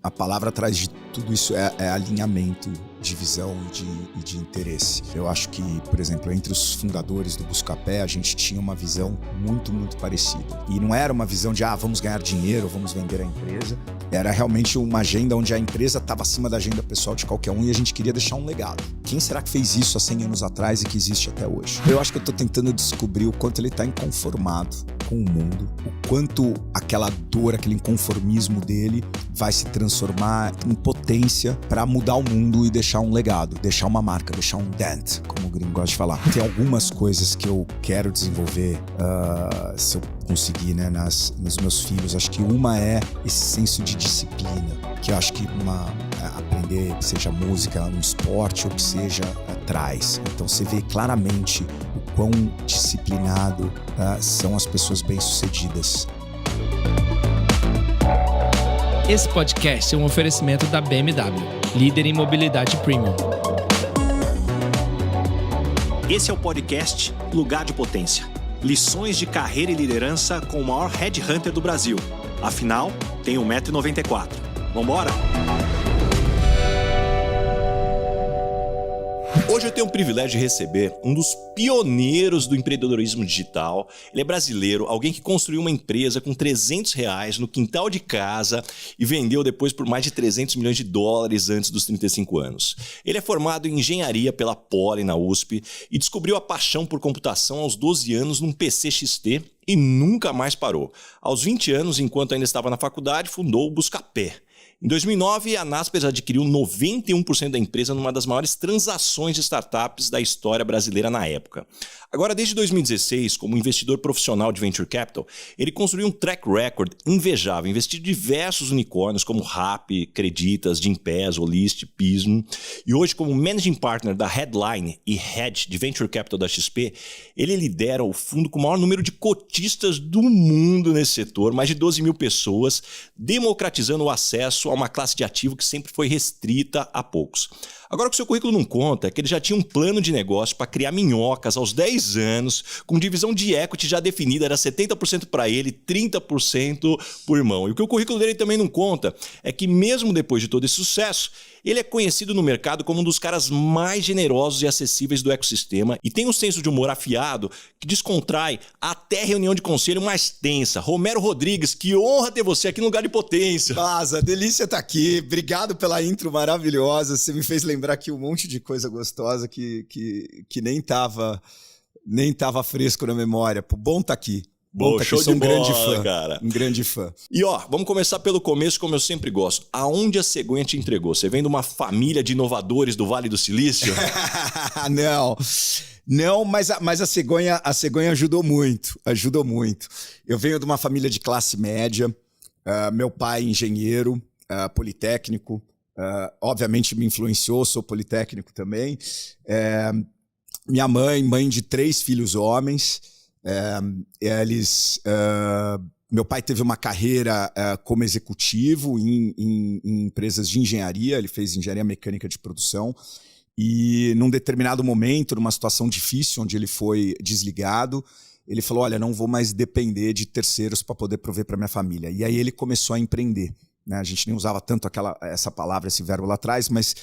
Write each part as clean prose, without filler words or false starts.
A palavra atrás de tudo isso é alinhamento de visão e de interesse. Eu acho que, por exemplo, entre os fundadores do Buscapé, a gente tinha uma visão muito, muito parecida. E não era uma visão de, vamos ganhar dinheiro, vamos vender a empresa. Era realmente uma agenda onde a empresa estava acima da agenda pessoal de qualquer um e a gente queria deixar um legado. Quem será que fez isso há 100 anos atrás e que existe até hoje? Eu acho que eu estou tentando descobrir o quanto ele está inconformado com o mundo, o quanto aquela dor, aquele inconformismo dele vai se transformar em potência para mudar o mundo e deixar um legado, deixar uma marca, deixar um dent, como o gringo gosta de falar. Tem algumas coisas que eu quero desenvolver, se eu conseguir, né, nos meus filhos. Acho que uma é esse senso de disciplina, que eu acho que aprender, seja música, um esporte ou que seja, traz. Então você vê claramente o quão disciplinado são as pessoas bem-sucedidas. Esse podcast é um oferecimento da BMW, líder em mobilidade premium. Esse é o podcast Lugar de Potência. Lições de carreira e liderança com o maior headhunter do Brasil. Afinal, tem 1,94 m. Vambora? Hoje eu tenho o privilégio de receber um dos pioneiros do empreendedorismo digital. Ele é brasileiro, alguém que construiu uma empresa com R$300 no quintal de casa e vendeu depois por mais de $300 milhões antes dos 35 anos. Ele é formado em engenharia pela Poli na USP e descobriu a paixão por computação aos 12 anos num PC XT e nunca mais parou. Aos 20 anos, enquanto ainda estava na faculdade, fundou o Buscapé. Em 2009, a Naspers adquiriu 91% da empresa numa das maiores transações de startups da história brasileira na época. Agora, desde 2016, como investidor profissional de Venture Capital, ele construiu um track record invejável, investiu em diversos unicórnios como Rappi, Creditas, Gympass, Olist, Pismo. E hoje, como Managing Partner da Headline e Head de Venture Capital da XP, ele lidera o fundo com o maior número de cotistas do mundo nesse setor, mais de 12 mil pessoas, democratizando o acesso a uma classe de ativo que sempre foi restrita a poucos. Agora, o que seu currículo não conta é que ele já tinha um plano de negócio para criar minhocas aos 10 anos, com divisão de equity já definida, era 70% para ele, 30% por irmão. E o que o currículo dele também não conta é que mesmo depois de todo esse sucesso, ele é conhecido no mercado como um dos caras mais generosos e acessíveis do ecossistema e tem um senso de humor afiado que descontrai até reunião de conselho mais tensa. Romero Rodrigues, que honra ter você aqui no Lugar de Potência. Vaza, delícia estar aqui. Obrigado pela intro maravilhosa. Você me fez lembrar aqui um monte de coisa gostosa que nem tava fresco na memória. Pô, bom estar aqui. Bom, show de bola, cara. Um grande fã. E vamos começar pelo começo, como eu sempre gosto. Aonde a cegonha te entregou? Você vem de uma família de inovadores do Vale do Silício? Não, mas a cegonha ajudou muito. Eu venho de uma família de classe média. Meu pai engenheiro, politécnico. Obviamente me influenciou, sou politécnico também. Minha mãe de 3 filhos homens. Meu pai teve uma carreira como executivo em empresas de engenharia, ele fez engenharia mecânica de produção e num determinado momento, numa situação difícil onde ele foi desligado, ele falou, olha, não vou mais depender de terceiros para poder prover para minha família. E aí ele começou a empreender, né? A gente nem usava tanto essa palavra, esse verbo lá atrás, mas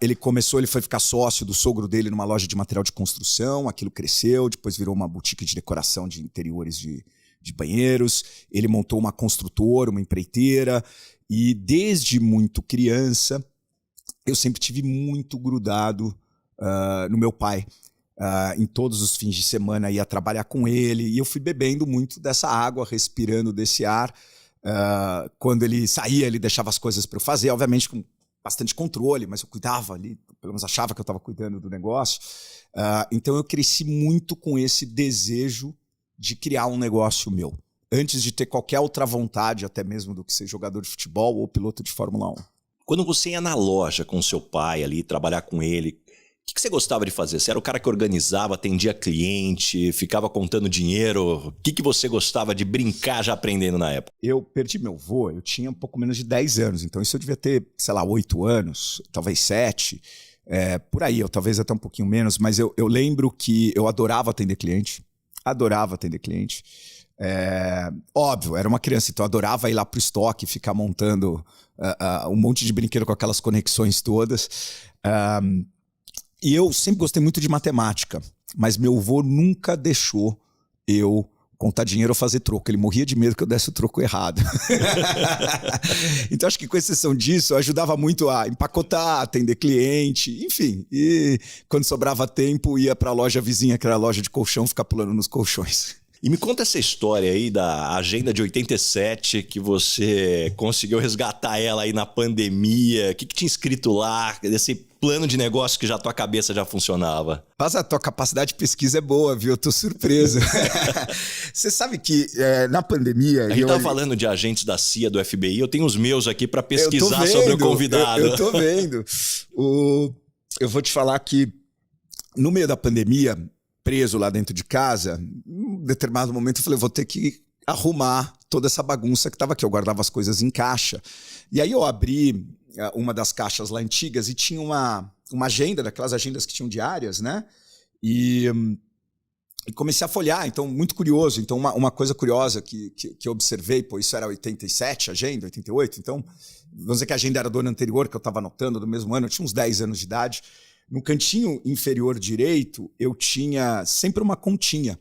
ele foi ficar sócio do sogro dele numa loja de material de construção, aquilo cresceu, depois virou uma boutique de decoração de interiores de banheiros, ele montou uma construtora, uma empreiteira, e desde muito criança eu sempre tive muito grudado no meu pai. Em todos os fins de semana ia trabalhar com ele, e eu fui bebendo muito dessa água, respirando desse ar. Quando ele saía, ele deixava as coisas para eu fazer, obviamente com bastante controle, mas eu cuidava ali, pelo menos achava que eu estava cuidando do negócio. Então eu cresci muito com esse desejo de criar um negócio meu, antes de ter qualquer outra vontade, até mesmo do que ser jogador de futebol ou piloto de Fórmula 1. Quando você ia na loja com seu pai ali, trabalhar com ele, o que você gostava de fazer? Você era o cara que organizava, atendia cliente, ficava contando dinheiro? O que você gostava de brincar já aprendendo na época? Eu perdi meu avô, eu tinha um pouco menos de 10 anos, então isso eu devia ter, 8 anos, talvez 7, por aí, ou talvez até um pouquinho menos, mas eu lembro que eu adorava atender cliente. Óbvio, era uma criança, então eu adorava ir lá pro estoque, ficar montando um monte de brinquedo com aquelas conexões todas. E eu sempre gostei muito de matemática, mas meu avô nunca deixou eu contar dinheiro ou fazer troco. Ele morria de medo que eu desse o troco errado. Então acho que com exceção disso, eu ajudava muito a empacotar, atender cliente, enfim. E quando sobrava tempo, ia para a loja vizinha, que era a loja de colchão, ficar pulando nos colchões. E me conta essa história aí da agenda de 87, que você conseguiu resgatar ela aí na pandemia. O que tinha escrito lá, desse plano de negócio que já a tua cabeça já funcionava? Mas a tua capacidade de pesquisa é boa, viu? Eu tô surpreso. Você sabe que na pandemia... A gente tava falando de agentes da CIA, do FBI, eu tenho os meus aqui para pesquisar sobre o convidado. Eu tô vendo. Eu vou te falar que no meio da pandemia, preso lá dentro de casa, em um determinado momento eu falei, vou ter que arrumar toda essa bagunça que estava aqui. Eu guardava as coisas em caixa. E aí eu abri uma das caixas lá antigas e tinha uma agenda, daquelas agendas que tinham diárias, né? E comecei a folhear, então, muito curioso. Então, uma coisa curiosa que eu observei, pô, isso era 87, a agenda, 88, então, vamos dizer que a agenda era do ano anterior, que eu estava anotando, do mesmo ano, eu tinha uns 10 anos de idade. No cantinho inferior direito, eu tinha sempre uma continha,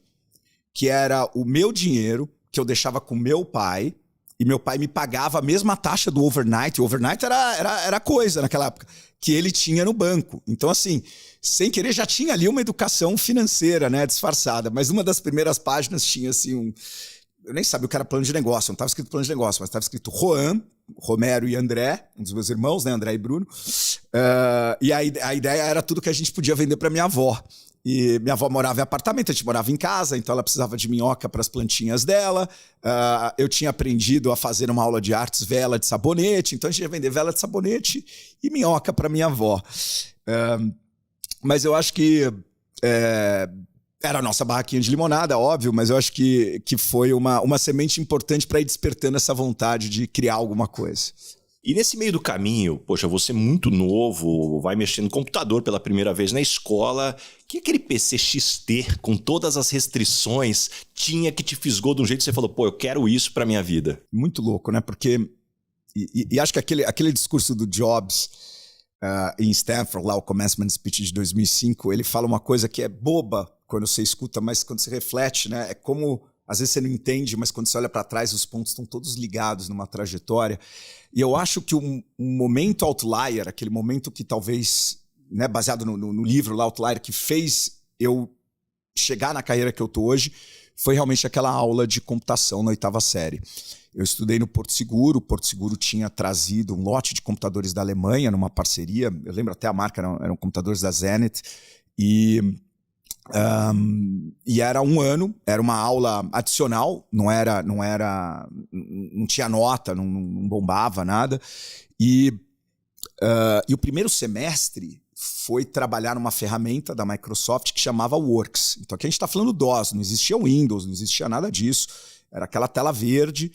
que era o meu dinheiro, que eu deixava com meu pai, e meu pai me pagava a mesma taxa do overnight. O overnight era coisa naquela época, que ele tinha no banco. Então, assim, sem querer, já tinha ali uma educação financeira, né, disfarçada. Mas numa das primeiras páginas tinha, assim, eu nem sabia o que era plano de negócio, não estava escrito plano de negócio, mas estava escrito Romero e André, um dos meus irmãos, né, André e Bruno. E a ideia era tudo que a gente podia vender para minha avó. E minha avó morava em apartamento, a gente morava em casa, então ela precisava de minhoca para as plantinhas dela. Eu tinha aprendido a fazer uma aula de artes vela de sabonete, então a gente ia vender vela de sabonete e minhoca para minha avó. Mas eu acho que era a nossa barraquinha de limonada, óbvio, mas eu acho que foi uma semente importante para ir despertando essa vontade de criar alguma coisa. E nesse meio do caminho, poxa, você muito novo, vai mexendo no computador pela primeira vez na escola, que aquele PC XT com todas as restrições tinha que te fisgou de um jeito que você falou, pô, eu quero isso pra minha vida? Muito louco, né? Porque, e acho que aquele discurso do Jobs em Stanford, lá o Commencement Speech de 2005, ele fala uma coisa que é boba quando você escuta, mas quando você reflete, né? É como, às vezes você não entende, mas quando você olha para trás, os pontos estão todos ligados numa trajetória. E eu acho que um momento outlier, aquele momento que talvez, né, baseado no livro lá, Outlier, que fez eu chegar na carreira que eu tô hoje, foi realmente aquela aula de computação na 8ª série. Eu estudei no Porto Seguro, o Porto Seguro tinha trazido um lote de computadores da Alemanha numa parceria, eu lembro até a marca, eram computadores da Zenith, e era um ano, era uma aula adicional, não tinha nota, não bombava nada. E o primeiro semestre foi trabalhar numa ferramenta da Microsoft que chamava Works. Então aqui a gente está falando DOS, não existia Windows, não existia nada disso. Era aquela tela verde.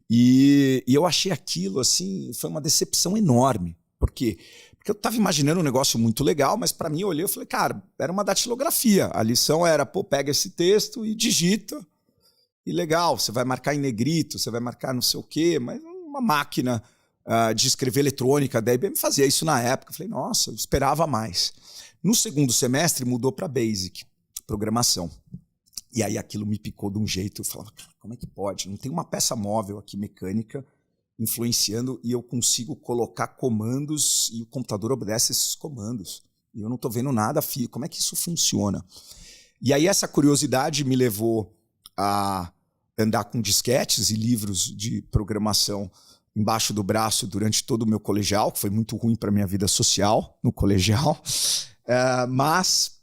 E eu achei aquilo, assim, foi uma decepção enorme. Por quê? Porque eu estava imaginando um negócio muito legal, mas para mim eu olhei e falei, cara, era uma datilografia. A lição era, pô, pega esse texto e digita. E legal, você vai marcar em negrito, você vai marcar não sei o quê, mas uma máquina de escrever eletrônica da IBM fazia isso na época. Eu falei, nossa, eu esperava mais. No segundo semestre mudou para Basic, programação. E aí aquilo me picou de um jeito, eu falava, cara, como é que pode? Não tem uma peça móvel aqui mecânica influenciando e eu consigo colocar comandos e o computador obedece esses comandos. E eu não estou vendo nada, como é que isso funciona? E aí essa curiosidade me levou a andar com disquetes e livros de programação embaixo do braço durante todo o meu colegial, que foi muito ruim para a minha vida social no colegial. Mas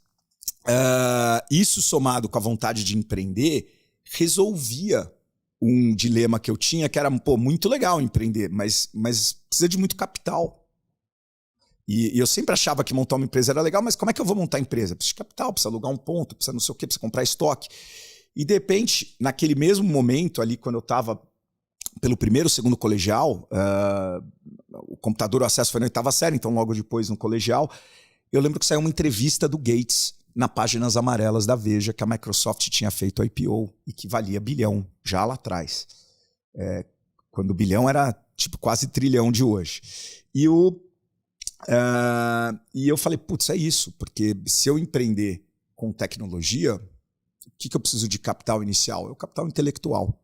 isso somado com a vontade de empreender resolvia um dilema que eu tinha, que era, pô, muito legal empreender, mas precisa de muito capital. E eu sempre achava que montar uma empresa era legal, mas como é que eu vou montar a empresa? Precisa de capital, precisa alugar um ponto, precisa não sei o quê, precisa comprar estoque. E de repente, naquele mesmo momento ali, quando eu estava pelo primeiro, segundo colegial, o computador, o acesso foi na 8ª série, então logo depois no colegial, eu lembro que saiu uma entrevista do Gates na Páginas Amarelas da Veja que a Microsoft tinha feito o IPO e que valia bilhão já lá atrás. Quando o bilhão era tipo quase trilhão de hoje. E eu falei, putz, é isso, porque se eu empreender com tecnologia, o que eu preciso de capital inicial? É o capital intelectual.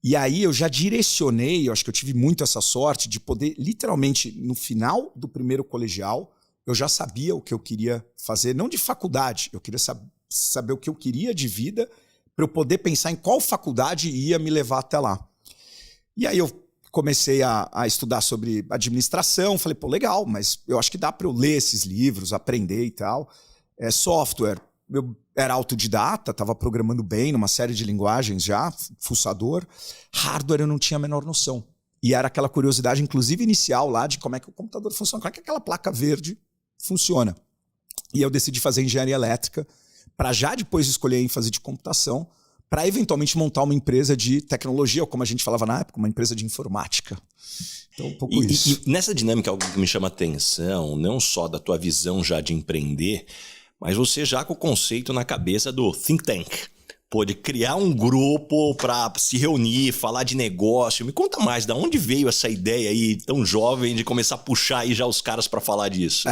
E aí eu já direcionei, eu acho que eu tive muito essa sorte de poder, literalmente, no final do primeiro colegial, eu já sabia o que eu queria fazer, não de faculdade, eu queria saber o que eu queria de vida para eu poder pensar em qual faculdade ia me levar até lá. E aí eu comecei a estudar sobre administração, falei, pô, legal, mas eu acho que dá para eu ler esses livros, aprender e tal. Software, eu era autodidata, estava programando bem numa série de linguagens já, fuçador. Hardware eu não tinha a menor noção. E era aquela curiosidade, inclusive inicial lá, de como é que o computador funciona, como é que aquela placa verde funciona. E eu decidi fazer engenharia elétrica para já depois escolher a ênfase de computação, para eventualmente montar uma empresa de tecnologia, ou como a gente falava na época, uma empresa de informática. Então, um pouco isso. E nessa dinâmica, algo que me chama a atenção, não só da tua visão já de empreender, mas você já com o conceito na cabeça do think tank. Pô, de criar um grupo para se reunir, falar de negócio. Me conta mais, de onde veio essa ideia aí tão jovem de começar a puxar aí já os caras para falar disso?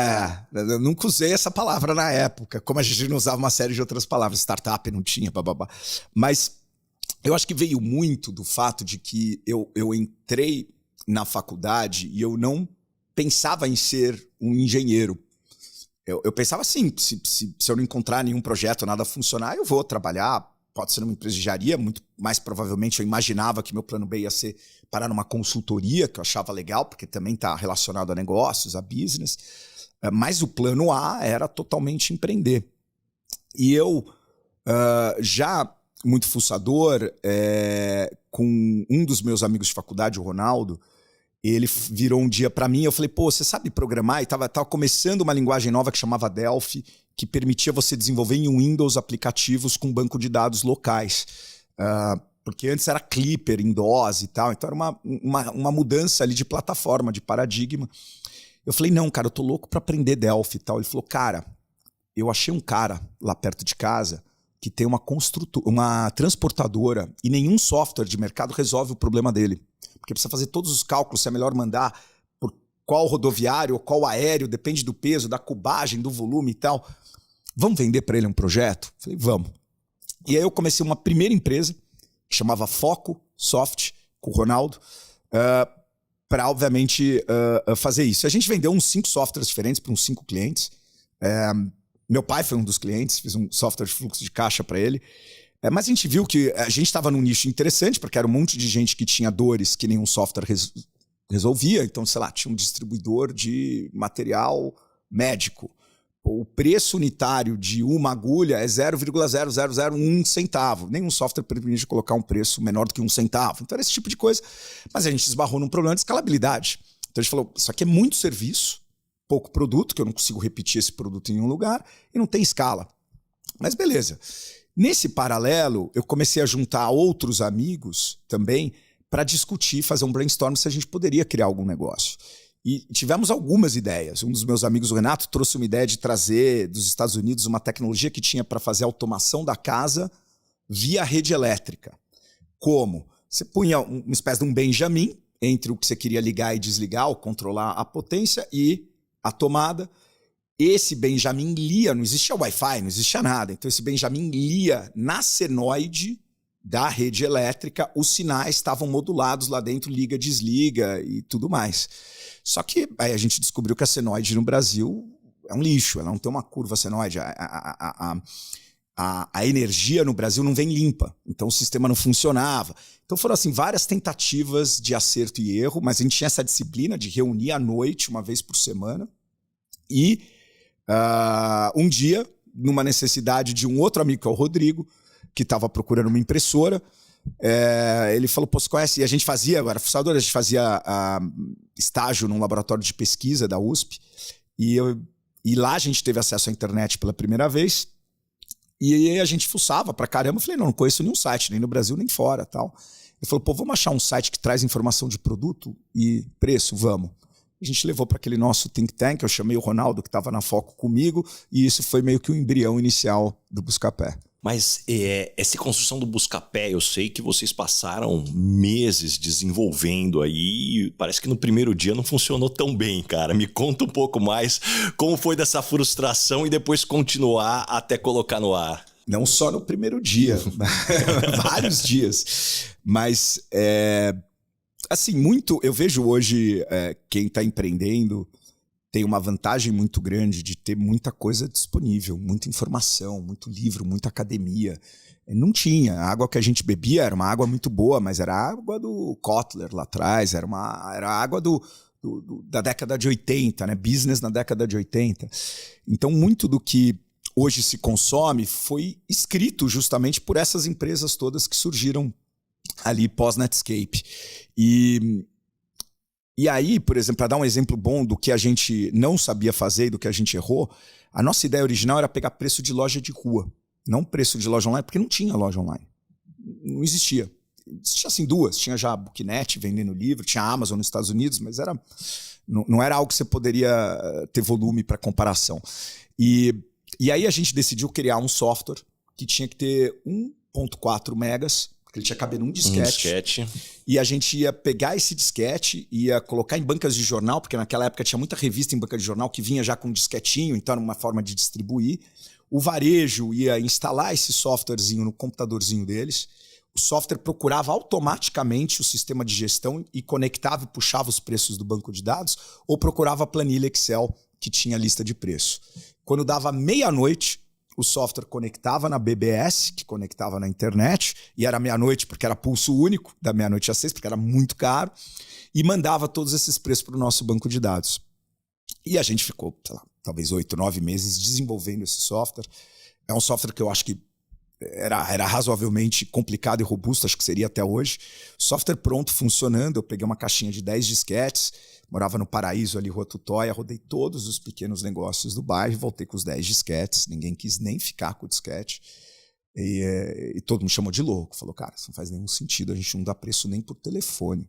Eu nunca usei essa palavra na época, como a gente não usava uma série de outras palavras. Startup não tinha, bababá. Mas eu acho que veio muito do fato de que eu entrei na faculdade e eu não pensava em ser um engenheiro. Eu pensava assim, se eu não encontrar nenhum projeto, nada funcionar, eu vou trabalhar. Pode ser numa empresa de engenharia, muito mais provavelmente eu imaginava que meu plano B ia ser parar numa consultoria, que eu achava legal, porque também está relacionado a negócios, a business. Mas o plano A era totalmente empreender. E eu, já muito fuçador, com um dos meus amigos de faculdade, o Ronaldo, ele virou um dia para mim, eu falei, pô, você sabe programar? E tava começando uma linguagem nova que chamava Delphi, que permitia você desenvolver em Windows aplicativos com banco de dados locais. Porque antes era Clipper em DOS e tal, então era uma mudança ali de plataforma, de paradigma. Eu falei, não, cara, eu tô louco para aprender Delphi e tal. Ele falou, cara, eu achei um cara lá perto de casa que tem uma transportadora e nenhum software de mercado resolve o problema dele. Porque precisa fazer todos os cálculos, se é melhor mandar por qual rodoviário ou qual aéreo, depende do peso, da cubagem, do volume e tal. Vamos vender para ele um projeto? Falei, vamos. E aí eu comecei uma primeira empresa, que chamava Foco Soft, com o Ronaldo, para, obviamente, fazer isso. A gente vendeu uns 5 softwares diferentes para uns 5 clientes. Meu pai foi um dos clientes, fiz um software de fluxo de caixa para ele. Mas a gente viu que a gente estava num nicho interessante, porque era um monte de gente que tinha dores que nenhum software resolvia. Então, sei lá, tinha um distribuidor de material médico. O preço unitário de uma agulha é 0,0001 centavo. Nenhum software permite colocar um preço menor do que 1 centavo. Então era esse tipo de coisa. Mas a gente esbarrou num problema de escalabilidade. Então a gente falou, isso aqui é muito serviço, pouco produto, que eu não consigo repetir esse produto em nenhum lugar, e não tem escala. Mas beleza. Nesse paralelo, eu comecei a juntar outros amigos também para discutir, fazer um brainstorm se a gente poderia criar algum negócio. E tivemos algumas ideias. Um dos meus amigos, o Renato, trouxe uma ideia de trazer dos Estados Unidos uma tecnologia que tinha para fazer a automação da casa via rede elétrica. Como? Você punha uma espécie de um Benjamin entre o que você queria ligar e desligar, ou controlar a potência e a tomada. Esse Benjamin lia, não existia Wi-Fi, não existia nada. Então esse Benjamin lia na senoide da rede elétrica, os sinais estavam modulados lá dentro, liga, desliga e tudo mais. Só que aí a gente descobriu que a senoide no Brasil é um lixo, ela não tem uma curva senoide. A energia no Brasil não vem limpa, então o sistema não funcionava. Então foram assim várias tentativas de acerto e erro, mas a gente tinha essa disciplina de reunir à noite, uma vez por semana, e um dia, numa necessidade de um outro amigo, que é o Rodrigo, que estava procurando uma impressora, ele falou, pô, você conhece? E a gente fazia, eu era fuçador, a gente fazia estágio num laboratório de pesquisa da USP, e lá a gente teve acesso à internet pela primeira vez, e aí a gente fuçava pra caramba. Eu falei, não conheço nenhum site, nem no Brasil, nem fora, tal. Ele falou, pô, vamos achar um site que traz informação de produto e preço? Vamos. a gente levou para aquele nosso think tank, eu chamei o Ronaldo, que estava na Foco comigo, e isso foi meio que o embrião inicial do Buscapé. Mas essa construção do Buscapé, eu sei que vocês passaram meses desenvolvendo aí, parece que no primeiro dia não funcionou tão bem, cara. Me conta um pouco mais como foi dessa frustração e depois continuar até colocar no ar. Não só no primeiro dia, vários dias. Mas, assim, eu vejo hoje quem está empreendendo tem uma vantagem muito grande de ter muita coisa disponível, muita informação, muito livro, muita academia. Não tinha. A água que a gente bebia era uma água muito boa, mas era a água do Kotler lá atrás, era a água da década de 80, né? Business na década de 80. Então, muito do que hoje se consome foi escrito justamente por essas empresas todas que surgiram ali pós-Netscape. E aí, por exemplo, para dar um exemplo bom do que a gente não sabia fazer e do que a gente errou, a nossa ideia original era pegar preço de loja de rua, não preço de loja online, porque não tinha loja online. Não existia. Existia assim duas. Tinha já a Booknet vendendo livro, tinha a Amazon nos Estados Unidos, mas não era algo que você poderia ter volume para comparação. E aí a gente decidiu criar um software que tinha que ter 1.4 megas, porque ele tinha que caber num disquete. E a gente ia pegar esse disquete, ia colocar em bancas de jornal, porque naquela época tinha muita revista em banca de jornal que vinha já com um disquetinho, então era uma forma de distribuir. O varejo ia instalar esse softwarezinho no computadorzinho deles. O software procurava automaticamente o sistema de gestão e conectava e puxava os preços do banco de dados, ou procurava a planilha Excel que tinha lista de preço. Quando dava meia-noite, o software conectava na BBS, que conectava na internet, e era meia-noite porque era pulso único, da meia-noite às 6, porque era muito caro, e mandava todos esses preços para o nosso banco de dados. E a gente ficou, sei lá, talvez 8, 9 meses desenvolvendo esse software. É um software que eu acho que era razoavelmente complicado e robusto, acho que seria até hoje. Software pronto, funcionando, eu peguei uma caixinha de 10 disquetes, morava no Paraíso, ali, Rua Tutóia, rodei todos os pequenos negócios do bairro, voltei com os 10 disquetes, ninguém quis nem ficar com o disquete. E todo mundo chamou de louco, falou, cara, isso não faz nenhum sentido, a gente não dá preço nem por telefone.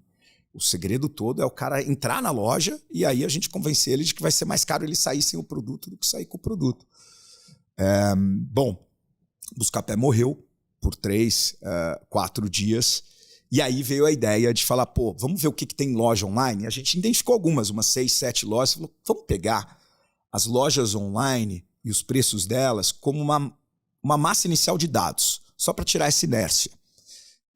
O segredo todo é o cara entrar na loja e aí a gente convencer ele de que vai ser mais caro ele sair sem o produto do que sair com o produto. Bom, Buscapé morreu por 3, 4 dias. E aí veio a ideia de falar, pô, vamos ver o que tem em loja online? A gente identificou umas 6, 7 lojas. Falou, vamos pegar as lojas online e os preços delas como uma massa inicial de dados, só para tirar essa inércia,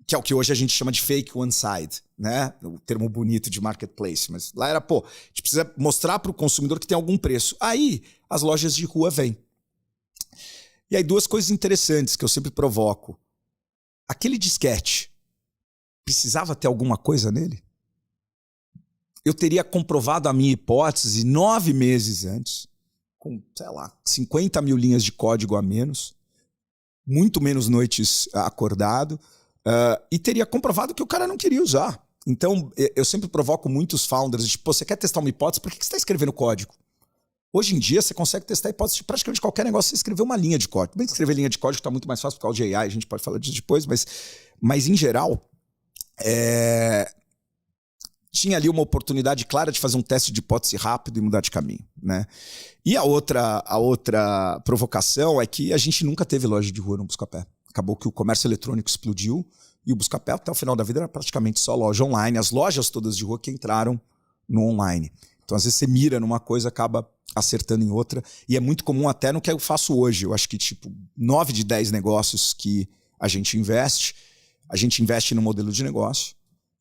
que é o que hoje a gente chama de fake one-side, né? O termo bonito de marketplace. Mas lá era, pô, a gente precisa mostrar para o consumidor que tem algum preço. Aí as lojas de rua vêm. E aí 2 coisas interessantes que eu sempre provoco. Aquele disquete, precisava ter alguma coisa nele? Eu teria comprovado a minha hipótese 9 meses antes, com, sei lá, 50 mil linhas de código a menos, muito menos noites acordado, e teria comprovado que o cara não queria usar. Então, eu sempre provoco muitos founders, tipo, você quer testar uma hipótese, por que você está escrevendo código? Hoje em dia, você consegue testar a hipótese de praticamente qualquer negócio, você escrever uma linha de código. Bem, escrever linha de código está muito mais fácil por causa de AI, a gente pode falar disso depois, mas em geral, tinha ali uma oportunidade clara de fazer um teste de hipótese rápido e mudar de caminho, né? E a outra provocação é que a gente nunca teve loja de rua no Buscapé. Acabou que o comércio eletrônico explodiu e o Buscapé, até o final da vida, era praticamente só loja online. As lojas todas de rua que entraram no online. Então, às vezes, você mira numa coisa, acaba acertando em outra. E é muito comum até no que eu faço hoje. Eu acho que, 9 de 10 negócios que a gente investe no modelo de negócio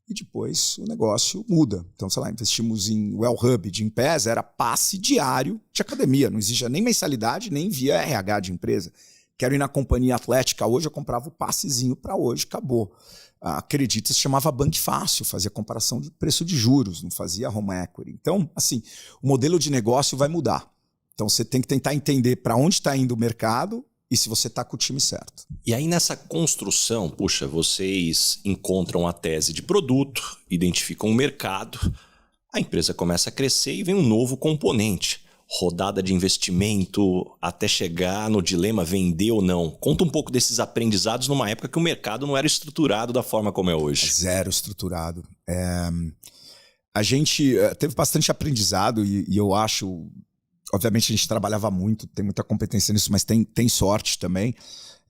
e depois o negócio muda. Então, sei lá, investimos em Well Hub de Gympass, era passe diário de academia. Não existia nem mensalidade, nem via RH de empresa. Quero ir na companhia atlética hoje, eu comprava o passezinho para hoje, acabou. A Acredita se chamava Bank Fácil, fazia comparação de preço de juros, não fazia home equity. Então, assim, o modelo de negócio vai mudar. Então, você tem que tentar entender para onde está indo o mercado e se você está com o time certo. E aí, nessa construção, puxa, vocês encontram a tese de produto, identificam o mercado, a empresa começa a crescer e vem um novo componente. Rodada de investimento até chegar no dilema vender ou não. Conta um pouco desses aprendizados numa época que o mercado não era estruturado da forma como é hoje. Zero estruturado. A gente teve bastante aprendizado e eu acho... Obviamente a gente trabalhava muito, tem muita competência nisso, mas tem sorte também.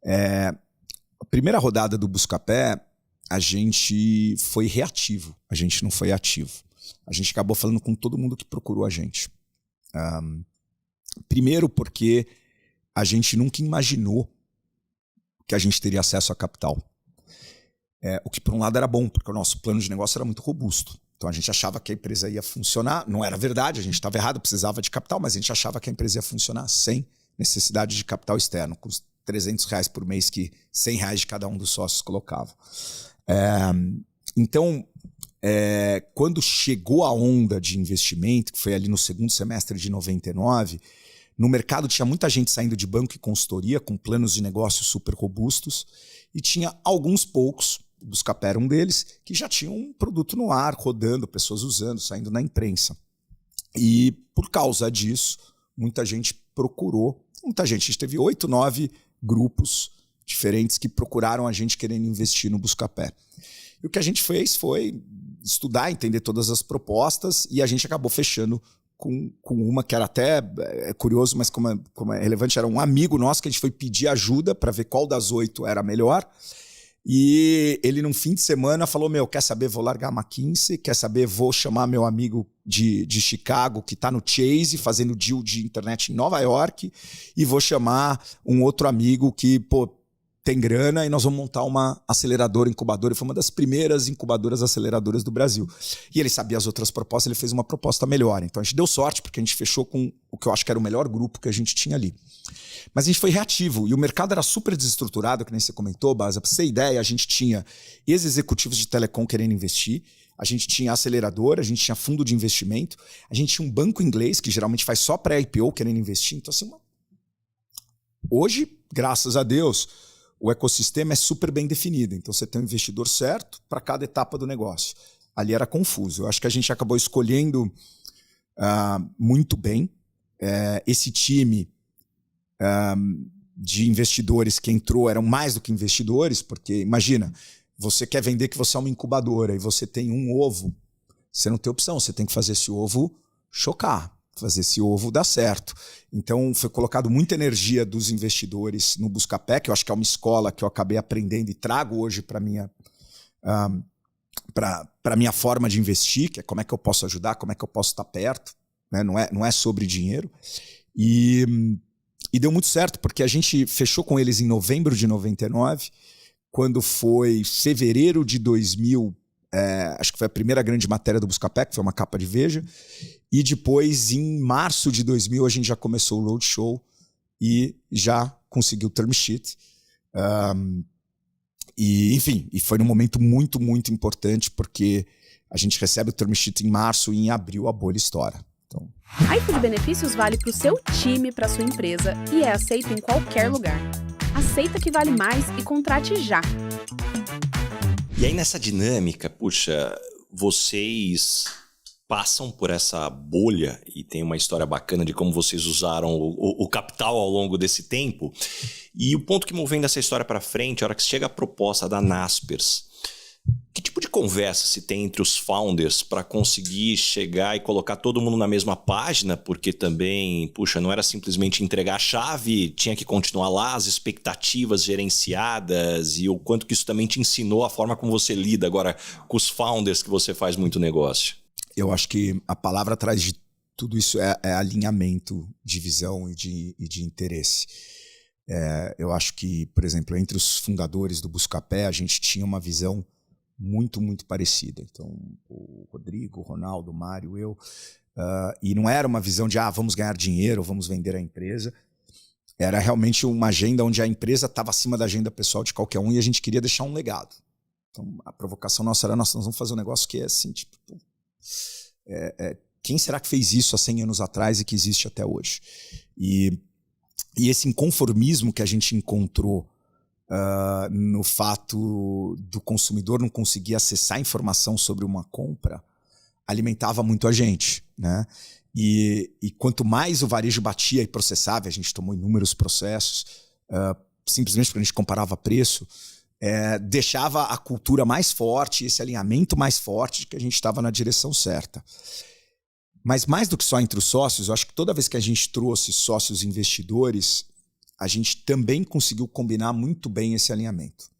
A primeira rodada do Buscapé, a gente foi reativo, a gente não foi ativo. A gente acabou falando com todo mundo que procurou a gente. Primeiro porque a gente nunca imaginou que a gente teria acesso a capital. O que por um lado era bom, porque o nosso plano de negócio era muito robusto. Então a gente achava que a empresa ia funcionar, não era verdade, a gente estava errado, precisava de capital, mas a gente achava que a empresa ia funcionar sem necessidade de capital externo, com os R$300 por mês que R$100 de cada um dos sócios colocava. Então, quando chegou a onda de investimento, que foi ali no segundo semestre de 99, no mercado tinha muita gente saindo de banco e consultoria com planos de negócio super robustos e tinha alguns poucos, o Buscapé era um deles, que já tinham um produto no ar, rodando, pessoas usando, saindo na imprensa. E por causa disso, muita gente procurou, a gente teve 8, 9 grupos diferentes que procuraram a gente querendo investir no Buscapé. E o que a gente fez foi estudar, entender todas as propostas e a gente acabou fechando com uma que era até curioso, mas como é relevante, era um amigo nosso que a gente foi pedir ajuda para ver qual das 8 era melhor. E ele, num fim de semana, falou, quer saber, vou largar a McKinsey, quer saber, vou chamar meu amigo de Chicago, que está no Chase, fazendo deal de internet em Nova York, e vou chamar um outro amigo que, tem grana, e nós vamos montar uma aceleradora, incubadora. Foi uma das primeiras incubadoras aceleradoras do Brasil. E ele sabia as outras propostas, ele fez uma proposta melhor. Então a gente deu sorte, porque a gente fechou com o que eu acho que era o melhor grupo que a gente tinha ali. Mas a gente foi reativo e o mercado era super desestruturado, que nem você comentou, Baza. Para você ter ideia, a gente tinha ex-executivos de telecom querendo investir, a gente tinha aceleradora, a gente tinha fundo de investimento, a gente tinha um banco inglês que geralmente faz só pré-IPO querendo investir. Então, assim, hoje, graças a Deus, o ecossistema é super bem definido. Então, você tem um investidor certo para cada etapa do negócio. Ali era confuso. Eu acho que a gente acabou escolhendo muito bem esse time de investidores que entrou eram mais do que investidores, porque imagina, você quer vender que você é uma incubadora e você tem um ovo, você não tem opção, você tem que fazer esse ovo chocar, fazer esse ovo dar certo. Então foi colocado muita energia dos investidores no Buscapé, que eu acho que é uma escola que eu acabei aprendendo e trago hoje para minha forma de investir, que é como é que eu posso ajudar, como é que eu posso estar perto, né? Não é sobre dinheiro. E deu muito certo, porque a gente fechou com eles em novembro de 99, quando foi fevereiro de 2000, acho que foi a primeira grande matéria do Buscapé, que foi uma capa de Veja, e depois, em março de 2000, a gente já começou o roadshow e já conseguiu o term sheet. Enfim, foi num momento muito, muito importante, porque a gente recebe o term sheet em março e em abril a bolha estoura. Então... A iFood Benefícios vale para o seu time, para sua empresa e é aceito em qualquer lugar. Aceita que vale mais e contrate já. E aí nessa dinâmica, puxa, vocês passam por essa bolha e tem uma história bacana de como vocês usaram o capital ao longo desse tempo. E o ponto que movendo essa história para frente, a hora que chega a proposta da Naspers, que tipo de conversa se tem entre os founders para conseguir chegar e colocar todo mundo na mesma página? Porque também, puxa, não era simplesmente entregar a chave, tinha que continuar lá, as expectativas gerenciadas e o quanto que isso também te ensinou a forma como você lida agora com os founders que você faz muito negócio. Eu acho que a palavra atrás de tudo isso é alinhamento de visão e de interesse. Eu acho que, por exemplo, entre os fundadores do Buscapé, a gente tinha uma visão muito, muito parecida. Então, o Rodrigo, o Ronaldo, o Mário, eu. E não era uma visão de vamos ganhar dinheiro, vamos vender a empresa. Era realmente uma agenda onde a empresa estava acima da agenda pessoal de qualquer um e a gente queria deixar um legado. Então, a provocação nossa era, nós vamos fazer um negócio que é assim, tipo... quem será que fez isso há 100 anos atrás e que existe até hoje? E esse inconformismo que a gente encontrou no fato do consumidor não conseguir acessar informação sobre uma compra alimentava muito a gente, né? E quanto mais o varejo batia e processava, a gente tomou inúmeros processos, simplesmente porque a gente comparava preço, deixava a cultura mais forte, esse alinhamento mais forte de que a gente estava na direção certa. Mas mais do que só entre os sócios, eu acho que toda vez que a gente trouxe sócios investidores, a gente também conseguiu combinar muito bem esse alinhamento.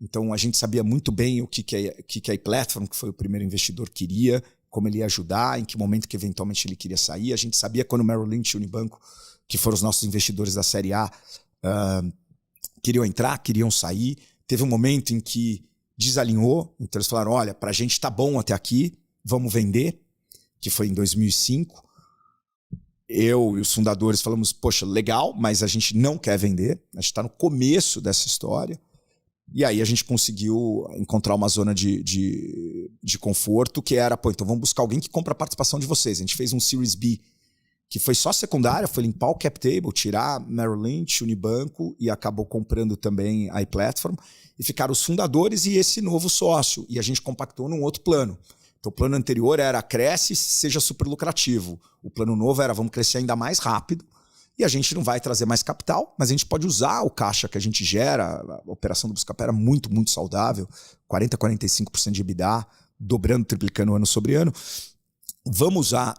Então a gente sabia muito bem o que a iPlatform, que foi o primeiro investidor, queria, como ele ia ajudar, em que momento que eventualmente ele queria sair. A gente sabia quando o Merrill Lynch e o Unibanco, que foram os nossos investidores da Série A, queriam entrar, queriam sair. Teve um momento em que desalinhou, então eles falaram, olha, para a gente está bom até aqui, vamos vender, que foi em 2005. Eu e os fundadores falamos, poxa, legal, mas a gente não quer vender, a gente está no começo dessa história. E aí a gente conseguiu encontrar uma zona de conforto, que era, então vamos buscar alguém que compra a participação de vocês. A gente fez um Series B, que foi só secundária, foi limpar o cap table, tirar Merrill Lynch, Unibanco, e acabou comprando também a iPlatform. E ficaram os fundadores e esse novo sócio. E a gente compactou num outro plano. Então o plano anterior era cresce, seja super lucrativo. O plano novo era vamos crescer ainda mais rápido e a gente não vai trazer mais capital, mas a gente pode usar o caixa que a gente gera. A operação do Buscapé era muito, muito saudável, 40%, 45% de EBITDA, dobrando, triplicando ano sobre ano. Vamos usar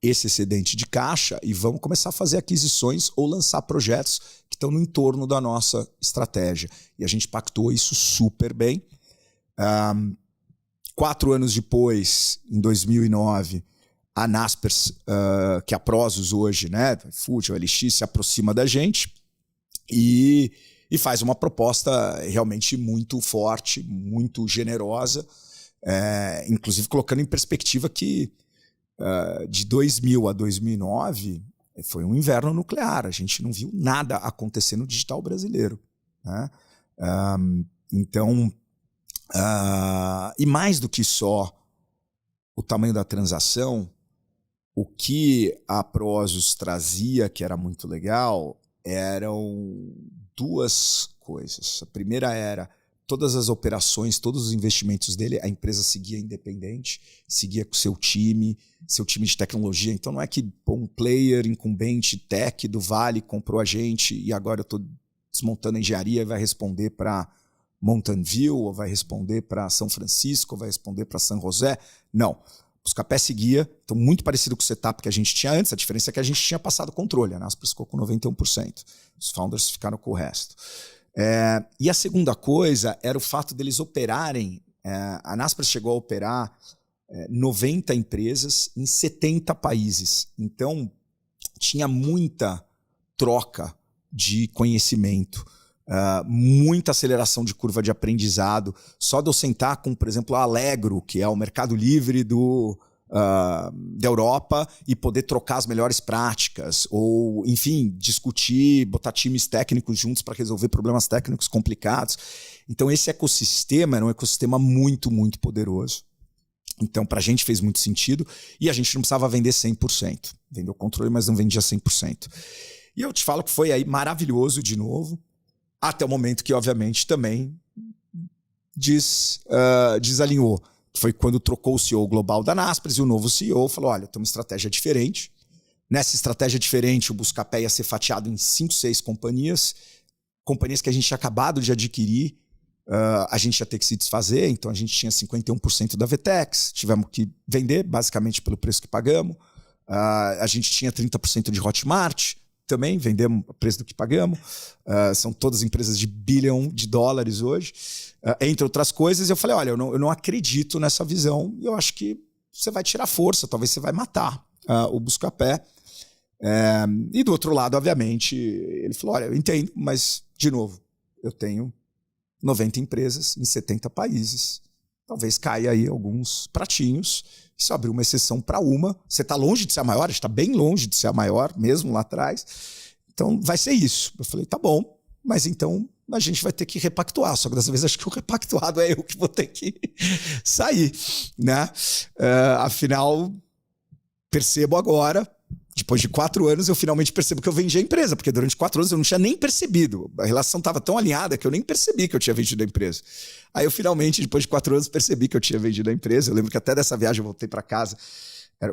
esse excedente de caixa e vamos começar a fazer aquisições ou lançar projetos que estão no entorno da nossa estratégia. E a gente pactou isso super bem. 4 anos depois, em 2009, a Naspers, que é a Prosus hoje, né, Food, o LX, se aproxima da gente e faz uma proposta realmente muito forte, muito generosa, inclusive colocando em perspectiva que de 2000 a 2009 foi um inverno nuclear. A gente não viu nada acontecer no digital brasileiro, né? Então... e mais do que só o tamanho da transação, o que a Prosus trazia, que era muito legal, eram 2 coisas. A primeira era todas as operações, todos os investimentos dele, a empresa seguia independente, seguia com seu time de tecnologia. Então não é que um player incumbente tech do Vale comprou a gente e agora eu estou desmontando a engenharia e vai responder para Mountain View, ou vai responder para São Francisco, ou vai responder para San José. Não. O Buscapé seguia, então muito parecido com o setup que a gente tinha antes. A diferença é que a gente tinha passado o controle. A Naspers ficou com 91%. Os founders ficaram com o resto. E a segunda coisa era o fato deles operarem. A Naspers chegou a operar 90 empresas em 70 países. Então, tinha muita troca de conhecimento. Muita aceleração de curva de aprendizado. Só de eu sentar com, por exemplo, a Allegro, que é o mercado livre da Europa, e poder trocar as melhores práticas, ou, enfim, discutir, botar times técnicos juntos para resolver problemas técnicos complicados. Então, esse ecossistema era um ecossistema muito, muito poderoso. Então, para a gente fez muito sentido, e a gente não precisava vender 100%. Vendeu o controle, mas não vendia 100%. E eu te falo que foi aí maravilhoso de novo, até o momento que, obviamente, também desalinhou. Foi quando trocou o CEO global da Naspers e o novo CEO falou, olha, tem uma estratégia diferente. Nessa estratégia diferente, o Buscapé ia ser fatiado em 5, 6 companhias que a gente tinha acabado de adquirir. A gente ia ter que se desfazer, então a gente tinha 51% da Vetex, tivemos que vender basicamente pelo preço que pagamos. A gente tinha 30% de Hotmart, também vendemos o preço do que pagamos. São todas empresas de $1 bilhão hoje, entre outras coisas. Eu falei, olha, eu não acredito nessa visão e eu acho que você vai tirar força, talvez você vai matar o Buscapé. E do outro lado, obviamente, ele falou, olha, eu entendo, mas, de novo, eu tenho 90 empresas em 70 países. Talvez caia aí alguns pratinhos. E se abrir uma exceção para uma, você está longe de ser a maior, a gente está bem longe de ser a maior, mesmo lá atrás. Então vai ser isso. Eu falei, tá bom, mas então a gente vai ter que repactuar. Só que dessa vez acho que o repactuado é eu que vou ter que sair, né? Afinal, percebo agora, depois de 4 anos, eu finalmente percebo que eu vendi a empresa, porque durante 4 anos eu não tinha nem percebido. A relação estava tão alinhada que eu nem percebi que eu tinha vendido a empresa. Aí eu finalmente, depois de 4 anos, percebi que eu tinha vendido a empresa. Eu lembro que até dessa viagem eu voltei para casa.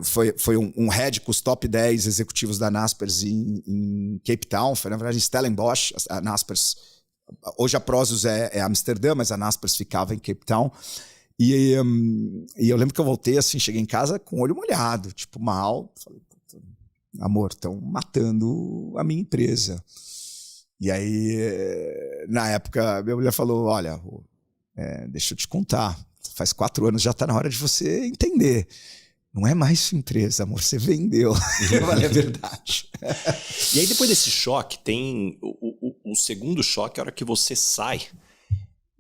Foi um head com os top 10 executivos da Naspers em Cape Town. Foi, na verdade, em Stellenbosch. A Naspers Hoje a Prosus é Amsterdã, mas a Naspers ficava em Cape Town. E eu lembro que eu voltei assim, cheguei em casa com o olho molhado, tipo, mal. Falei, amor, estão matando a minha empresa. E aí, na época, minha mulher falou, olha, deixa eu te contar, faz 4 anos, já está na hora de você entender. Não é mais sua empresa, amor, você vendeu. Eu falei, é verdade. E aí, depois desse choque, tem o segundo choque, a hora que você sai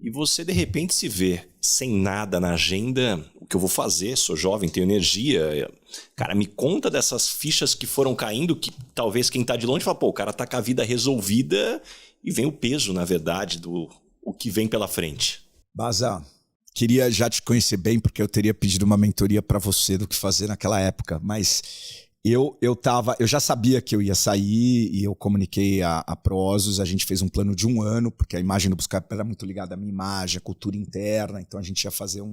e você, de repente, se vê sem nada na agenda. O que eu vou fazer? Sou jovem, tenho energia. Cara, me conta dessas fichas que foram caindo, que talvez quem tá de longe fala, pô, o cara tá com a vida resolvida, e vem o peso, na verdade, do o que vem pela frente. Baza, queria já te conhecer bem, porque eu teria pedido uma mentoria para você do que fazer naquela época, mas eu já sabia que eu ia sair e eu comuniquei a Prosus, a gente fez um plano de 1 ano, porque a imagem do Buscapé era muito ligada à minha imagem, à cultura interna, então a gente ia fazer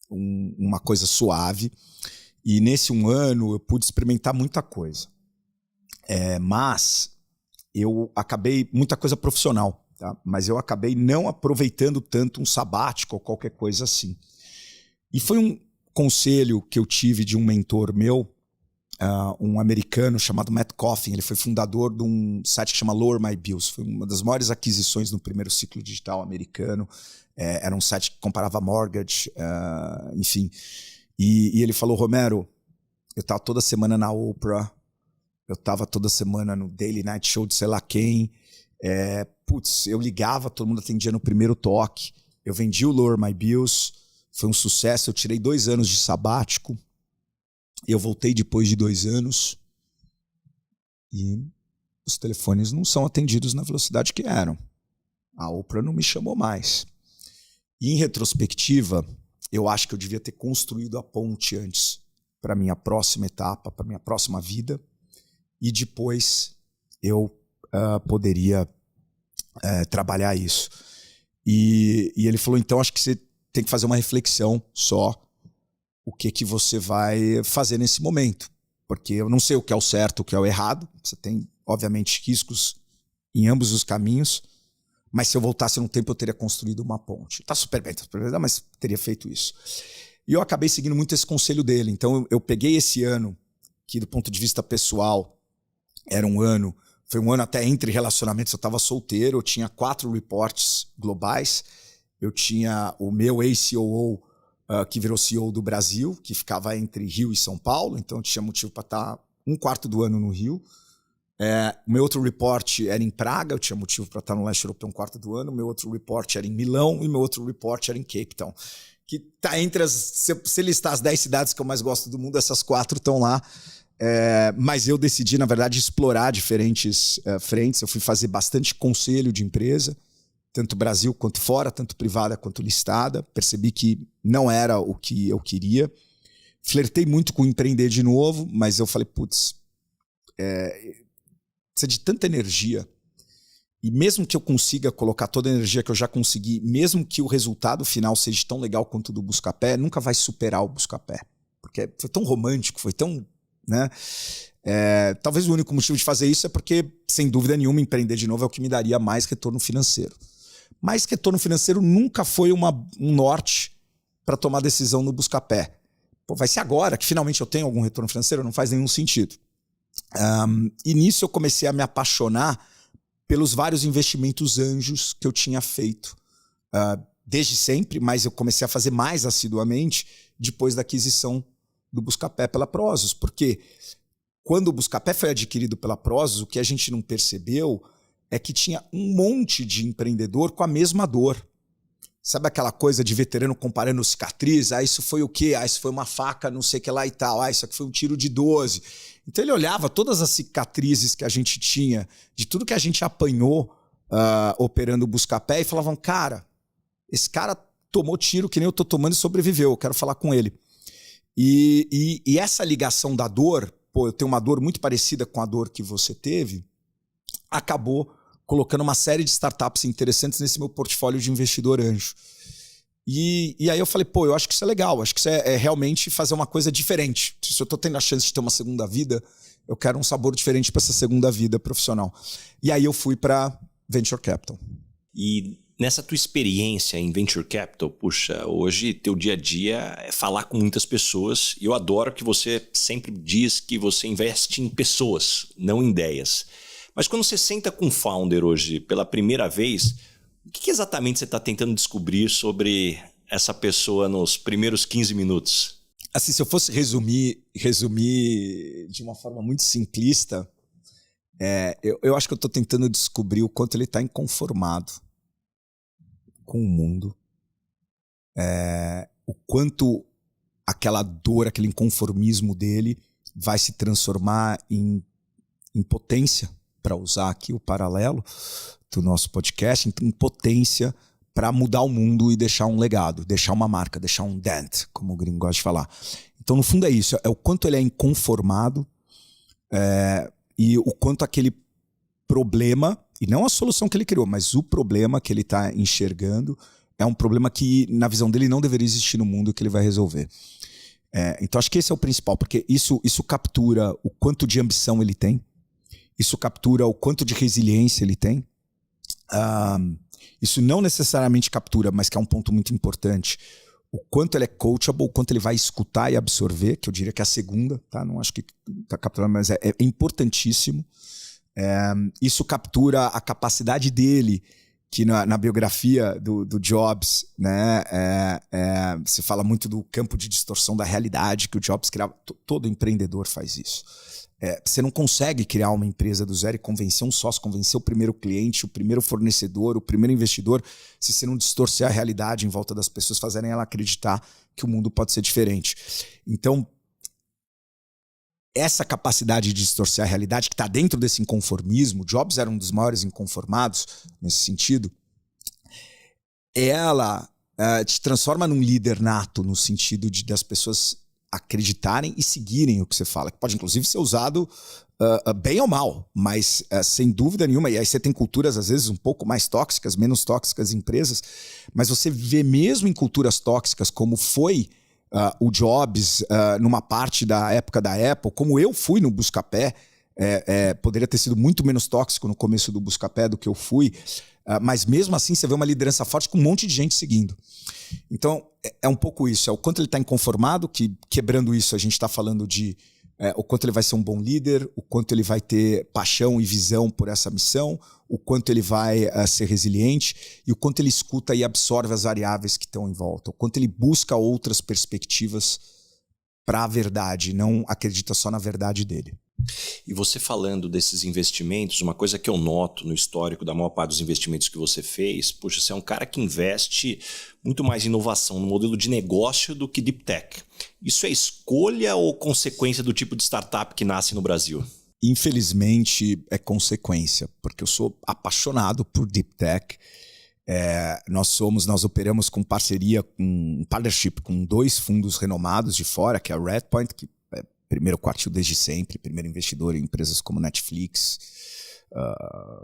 uma coisa suave. E nesse 1 ano eu pude experimentar muita coisa. Mas eu acabei, muita coisa profissional, tá? Mas eu acabei não aproveitando tanto um sabático ou qualquer coisa assim. E foi um conselho que eu tive de um mentor meu, um americano chamado Matt Coffin. Ele foi fundador de um site que chama Lower My Bills. Foi uma das maiores aquisições no primeiro ciclo digital americano. Era um site que comparava mortgage, enfim. E ele falou, Romero, eu estava toda semana na Oprah, eu estava toda semana no Daily Night Show de sei lá quem. Eu ligava, todo mundo atendia no primeiro toque. Eu vendi o Lower My Bills, foi um sucesso. Eu tirei 2 anos de sabático. Eu voltei depois de 2 anos e os telefones não são atendidos na velocidade que eram. A Oprah não me chamou mais. E em retrospectiva, eu acho que eu devia ter construído a ponte antes para a minha próxima etapa, para a minha próxima vida. E depois eu poderia trabalhar isso. E ele falou, então acho que você tem que fazer uma reflexão só o que você vai fazer nesse momento. Porque eu não sei o que é o certo, o que é o errado. Você tem, obviamente, riscos em ambos os caminhos. Mas se eu voltasse no tempo, eu teria construído uma ponte. Tá super bem, mas teria feito isso. E eu acabei seguindo muito esse conselho dele. Então eu peguei esse ano, que do ponto de vista pessoal, era foi um ano até entre relacionamentos. Eu estava solteiro, eu tinha 4 reports globais. Eu tinha o meu ex-COO, que virou CEO do Brasil, que ficava entre Rio e São Paulo, então eu tinha motivo para estar 1/4 do ano no Rio. O meu outro report era em Praga, eu tinha motivo para estar no leste europeu 1/4 do ano. O meu outro report era em Milão e meu outro report era em Cape Town. Que tá entre se listar as 10 cidades que eu mais gosto do mundo, essas 4 estão lá. Mas eu decidi, na verdade, explorar diferentes frentes. Eu fui fazer bastante conselho de empresa, tanto Brasil quanto fora, tanto privada quanto listada. Percebi que não era o que eu queria. Flertei muito com empreender de novo, mas eu falei, putz, precisa de tanta energia. E mesmo que eu consiga colocar toda a energia que eu já consegui, mesmo que o resultado final seja tão legal quanto o do Buscapé, nunca vai superar o Buscapé. Porque foi tão romântico, foi tão... né? Talvez o único motivo de fazer isso é porque, sem dúvida nenhuma, empreender de novo é o que me daria mais retorno financeiro. Mas retorno financeiro nunca foi um norte para tomar decisão no Buscapé. Pô, vai ser agora que finalmente eu tenho algum retorno financeiro? Não faz nenhum sentido. E nisso eu comecei a me apaixonar pelos vários investimentos anjos que eu tinha feito desde sempre, mas eu comecei a fazer mais assiduamente depois da aquisição do Buscapé pela Prosus, porque quando o Buscapé foi adquirido pela Prosus, o que a gente não percebeu é que tinha um monte de empreendedor com a mesma dor. Sabe aquela coisa de veterano comparando cicatriz? Isso foi o quê? Isso foi uma faca, não sei o que lá e tal. Isso aqui foi um tiro de 12. Então ele olhava todas as cicatrizes que a gente tinha, de tudo que a gente apanhou operando o Buscapé, e falavam, cara, esse cara tomou tiro que nem eu tô tomando e sobreviveu, eu quero falar com ele. E essa ligação da dor, eu tenho uma dor muito parecida com a dor que você teve, acabou colocando uma série de startups interessantes nesse meu portfólio de investidor anjo. E aí eu falei, eu acho que isso é legal, acho que isso é realmente fazer uma coisa diferente. Se eu estou tendo a chance de ter uma segunda vida, eu quero um sabor diferente para essa segunda vida profissional. E aí eu fui para Venture Capital. E nessa tua experiência em Venture Capital, puxa, hoje teu dia a dia é falar com muitas pessoas e eu adoro que você sempre diz que você investe em pessoas, não em ideias. Mas quando você senta com um founder hoje pela primeira vez, o que exatamente você está tentando descobrir sobre essa pessoa nos primeiros 15 minutos? Assim, se eu fosse resumir de uma forma muito simplista, eu acho que eu estou tentando descobrir o quanto ele está inconformado com o mundo, o quanto aquela dor, aquele inconformismo dele vai se transformar em potência, para usar aqui o paralelo do nosso podcast, em potência para mudar o mundo e deixar um legado, deixar uma marca, deixar um dent, como o gringo gosta de falar. Então, no fundo é isso, é o quanto ele é inconformado e o quanto aquele problema, e não a solução que ele criou, mas o problema que ele está enxergando é um problema que, na visão dele, não deveria existir no mundo que ele vai resolver. Então, acho que esse é o principal, porque isso captura o quanto de ambição ele tem, isso captura o quanto de resiliência ele tem. Isso não necessariamente captura, mas que é um ponto muito importante, o quanto ele é coachable, o quanto ele vai escutar e absorver, que eu diria que é a segunda, tá? Não acho que está capturando, mas é importantíssimo. Isso captura a capacidade dele, que na biografia do Jobs, né, se fala muito do campo de distorção da realidade que o Jobs criava. Todo empreendedor faz isso. Você não consegue criar uma empresa do zero e convencer um sócio, convencer o primeiro cliente, o primeiro fornecedor, o primeiro investidor, se você não distorcer a realidade em volta das pessoas, fazerem ela acreditar que o mundo pode ser diferente. Então, essa capacidade de distorcer a realidade que está dentro desse inconformismo, Jobs era um dos maiores inconformados nesse sentido, ela te transforma num líder nato, no sentido das pessoas acreditarem e seguirem o que você fala, que pode inclusive ser usado bem ou mal, mas sem dúvida nenhuma, e aí você tem culturas às vezes um pouco mais tóxicas, menos tóxicas em empresas, mas você vê mesmo em culturas tóxicas como foi o Jobs numa parte da época da Apple, como eu fui no Buscapé, poderia ter sido muito menos tóxico no começo do Buscapé do que eu fui, mas mesmo assim você vê uma liderança forte com um monte de gente seguindo. Então é um pouco isso, é o quanto ele está inconformado, que quebrando isso a gente está falando de o quanto ele vai ser um bom líder, o quanto ele vai ter paixão e visão por essa missão, o quanto ele vai ser resiliente e o quanto ele escuta e absorve as variáveis que estão em volta, o quanto ele busca outras perspectivas para a verdade, não acredita só na verdade dele. E você falando desses investimentos, uma coisa que eu noto no histórico da maior parte dos investimentos que você fez, puxa, você é um cara que investe muito mais em inovação no modelo de negócio do que Deep Tech. Isso é escolha ou consequência do tipo de startup que nasce no Brasil? Infelizmente é consequência, porque eu sou apaixonado por Deep Tech. Nós operamos com partnership com 2 fundos renomados de fora, que é a Redpoint, que primeiro quartil desde sempre, primeiro investidor em empresas como Netflix,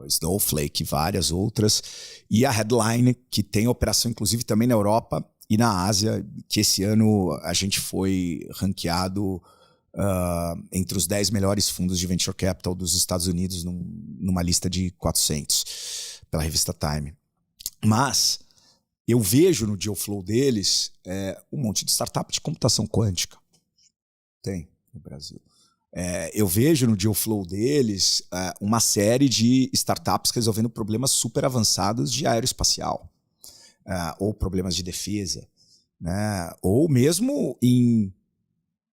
Snowflake e várias outras, e a Headline, que tem operação inclusive também na Europa e na Ásia, que esse ano a gente foi ranqueado entre os 10 melhores fundos de Venture Capital dos Estados Unidos numa lista de 400 pela revista Time. Mas eu vejo no deal flow deles um monte de startup de computação quântica. Tem no Brasil. Eu vejo no deal flow deles uma série de startups resolvendo problemas super avançados de aeroespacial, ou problemas de defesa, né? Ou mesmo em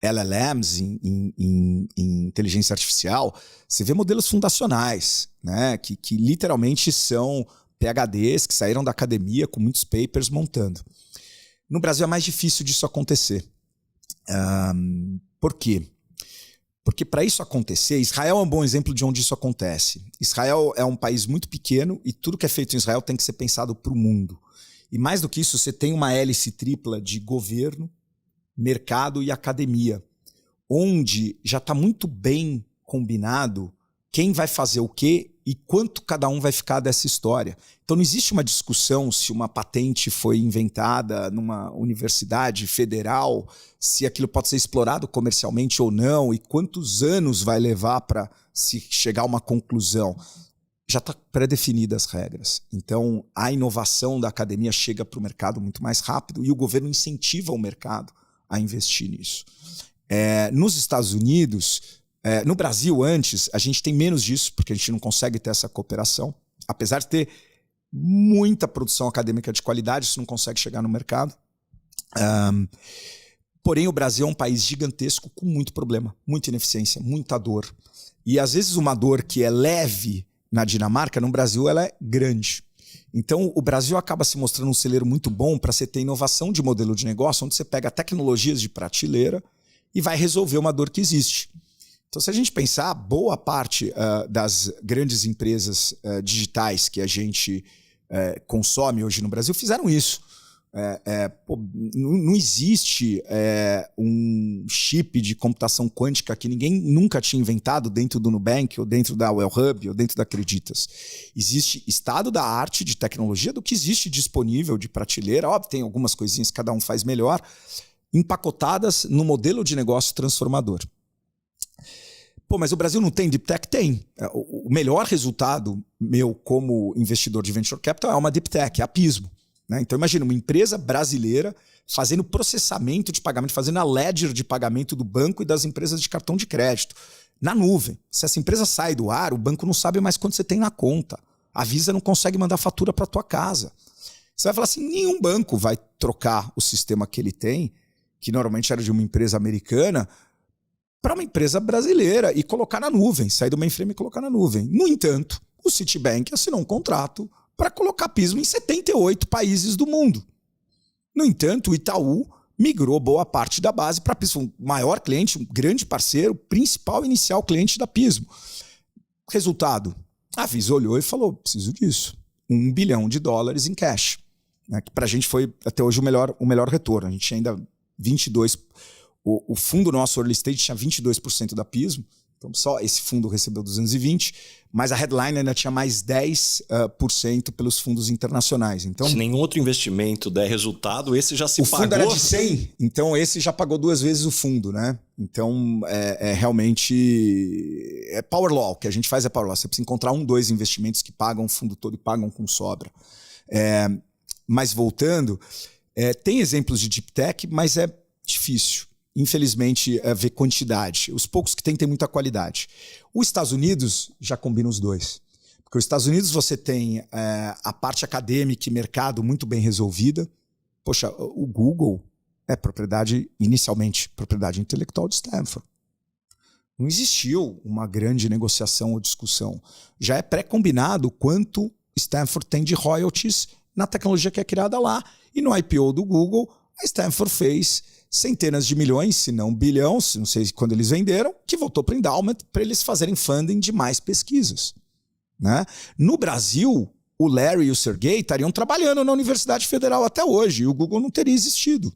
LLMs, em inteligência artificial, você vê modelos fundacionais, né? que literalmente são PhDs que saíram da academia com muitos papers montando. No Brasil é mais difícil disso acontecer. Por quê? Porque para isso acontecer, Israel é um bom exemplo de onde isso acontece. Israel é um país muito pequeno e tudo que é feito em Israel tem que ser pensado para o mundo. E mais do que isso, você tem uma hélice tripla de governo, mercado e academia, onde já está muito bem combinado quem vai fazer o quê e quanto cada um vai ficar dessa história. Então não existe uma discussão se uma patente foi inventada numa universidade federal, se aquilo pode ser explorado comercialmente ou não, e quantos anos vai levar para se chegar a uma conclusão. já está pré-definida as regras. Então, a inovação da academia chega para o mercado muito mais rápido e o governo incentiva o mercado a investir nisso. Nos Estados Unidos, no Brasil antes, a gente tem menos disso, porque a gente não consegue ter essa cooperação. Apesar de ter muita produção acadêmica de qualidade, isso não consegue chegar no mercado. Porém, o Brasil é um país gigantesco com muito problema, muita ineficiência, muita dor. E às vezes uma dor que é leve na Dinamarca, no Brasil ela é grande. Então o Brasil acaba se mostrando um celeiro muito bom para você ter inovação de modelo de negócio, onde você pega tecnologias de prateleira e vai resolver uma dor que existe. Então se a gente pensar, boa parte das grandes empresas digitais que a gente consome hoje no Brasil fizeram isso. Não existe um chip de computação quântica que ninguém nunca tinha inventado dentro do Nubank, ou dentro da Wellhub, ou dentro da Creditas. Existe estado da arte de tecnologia do que existe disponível de prateleira. Óbvio, tem algumas coisinhas que cada um faz melhor, empacotadas no modelo de negócio transformador. Mas o Brasil não tem Deep Tech? Tem. O melhor resultado meu como investidor de Venture Capital é uma Deep Tech, é a Pismo. Então imagina uma empresa brasileira fazendo processamento de pagamento, fazendo a ledger de pagamento do banco e das empresas de cartão de crédito na nuvem. Se essa empresa sai do ar, o banco não sabe mais quanto você tem na conta. A Visa não consegue mandar fatura para tua casa. Você vai falar assim, nenhum banco vai trocar o sistema que ele tem, que normalmente era de uma empresa americana, para uma empresa brasileira e colocar na nuvem, sair do mainframe e colocar na nuvem. No entanto, o Citibank assinou um contrato para colocar Pismo em 78 países do mundo. No entanto, o Itaú migrou boa parte da base para Pismo. O maior cliente, um grande parceiro, principal inicial cliente da Pismo. Resultado, a Visa olhou e falou, preciso disso. $1 bilhão em cash. Que para a gente foi até hoje o melhor retorno. A gente tinha ainda 22%. O fundo nosso early stage tinha 22% da Pismo. Então só esse fundo recebeu 220, mas a headline ainda tinha mais 10% pelos fundos internacionais. Então, se nenhum outro investimento der resultado, esse já se pagou. O fundo era de 100, então esse já pagou 2 vezes o fundo, né? Então realmente power law, o que a gente faz é power law. Você precisa encontrar 2 investimentos que pagam o fundo todo e pagam com sobra. Mas voltando, tem exemplos de deep tech, mas é difícil. Infelizmente, ver quantidade. Os poucos que tem muita qualidade. Os Estados Unidos já combina os dois. Porque os Estados Unidos você tem a parte acadêmica e mercado muito bem resolvida. Poxa, o Google é inicialmente propriedade intelectual de Stanford. Não existiu uma grande negociação ou discussão. Já é pré-combinado quanto Stanford tem de royalties na tecnologia que é criada lá. E no IPO do Google, a Stanford fez centenas de milhões, se não bilhões, não sei quando eles venderam, que voltou para o endowment para eles fazerem funding de mais pesquisas. Né? No Brasil, o Larry e o Sergey estariam trabalhando na Universidade Federal até hoje e o Google não teria existido.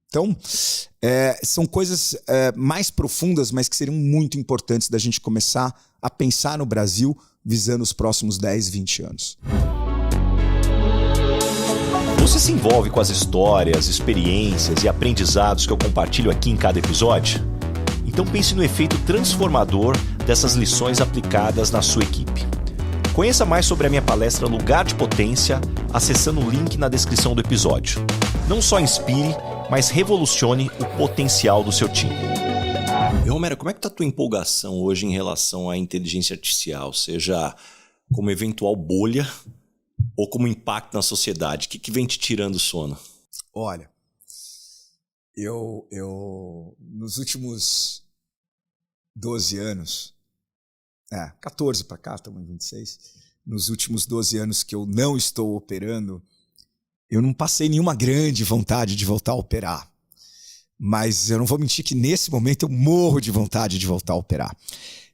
Então, são coisas mais profundas, mas que seriam muito importantes da gente começar a pensar no Brasil visando os próximos 10, 20 anos. Você se envolve com as histórias, experiências e aprendizados que eu compartilho aqui em cada episódio? Então pense no efeito transformador dessas lições aplicadas na sua equipe. Conheça mais sobre a minha palestra Lugar de Potência acessando o link na descrição do episódio. Não só inspire, mas revolucione o potencial do seu time. E Romero, como é que está a tua empolgação hoje em relação à inteligência artificial? Seja como eventual bolha ou como impacto na sociedade? O que vem te tirando o sono? Olha, eu nos últimos 12 anos, 14 para cá, estamos em 26, nos últimos 12 anos que eu não estou operando, eu não passei nenhuma grande vontade de voltar a operar. Mas eu não vou mentir que nesse momento eu morro de vontade de voltar a operar.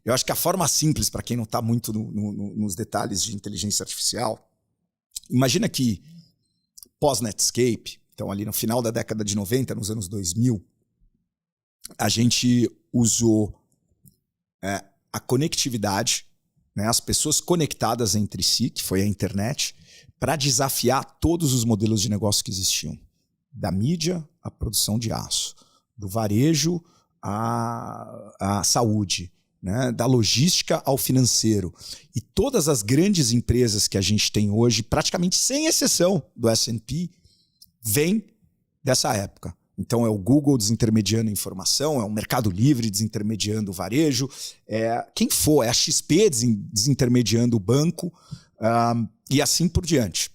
Eu acho que a forma simples, para quem não está muito nos detalhes de inteligência artificial, imagina que pós-Netscape, então ali no final da década de 90, nos anos 2000, a gente usou a conectividade, né, as pessoas conectadas entre si, que foi a internet, para desafiar todos os modelos de negócio que existiam. Da mídia à produção de aço, do varejo à saúde, né? Da logística ao financeiro. E todas as grandes empresas que a gente tem hoje, praticamente sem exceção do S&P, vêm dessa época. Então é o Google desintermediando a informação, é o Mercado Livre desintermediando o varejo, quem for, é a XP desintermediando o banco e assim por diante.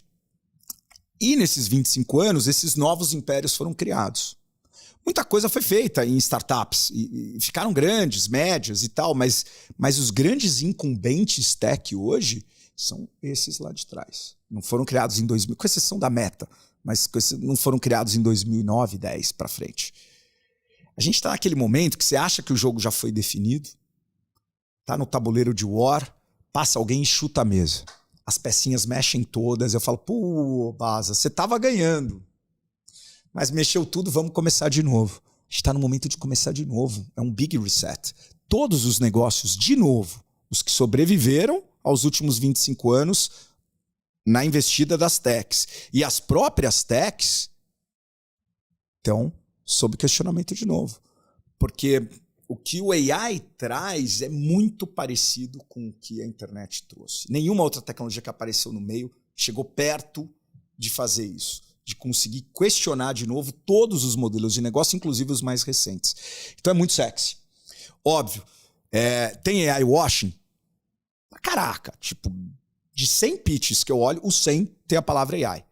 E nesses 25 anos, esses novos impérios foram criados. Muita coisa foi feita em startups, e ficaram grandes, médias e tal, mas os grandes incumbentes tech hoje são esses lá de trás. Não foram criados em 2000, com exceção da Meta, mas não foram criados em 2009, 10 para frente. A gente está naquele momento que você acha que o jogo já foi definido, tá no tabuleiro de war, passa alguém e chuta a mesa. As pecinhas mexem todas, eu falo, pô, Baza, você estava ganhando, mas mexeu tudo, vamos começar de novo. A gente está no momento de começar de novo, é um big reset. Todos os negócios, de novo, os que sobreviveram aos últimos 25 anos, na investida das techs. E as próprias techs estão sob questionamento de novo. Porque o que o AI traz é muito parecido com o que a internet trouxe. Nenhuma outra tecnologia que apareceu no meio chegou perto de fazer isso, de conseguir questionar de novo todos os modelos de negócio, inclusive os mais recentes. Então é muito sexy. Óbvio, tem AI washing? Caraca, tipo, de 100 pitches que eu olho, os 100 tem a palavra AI.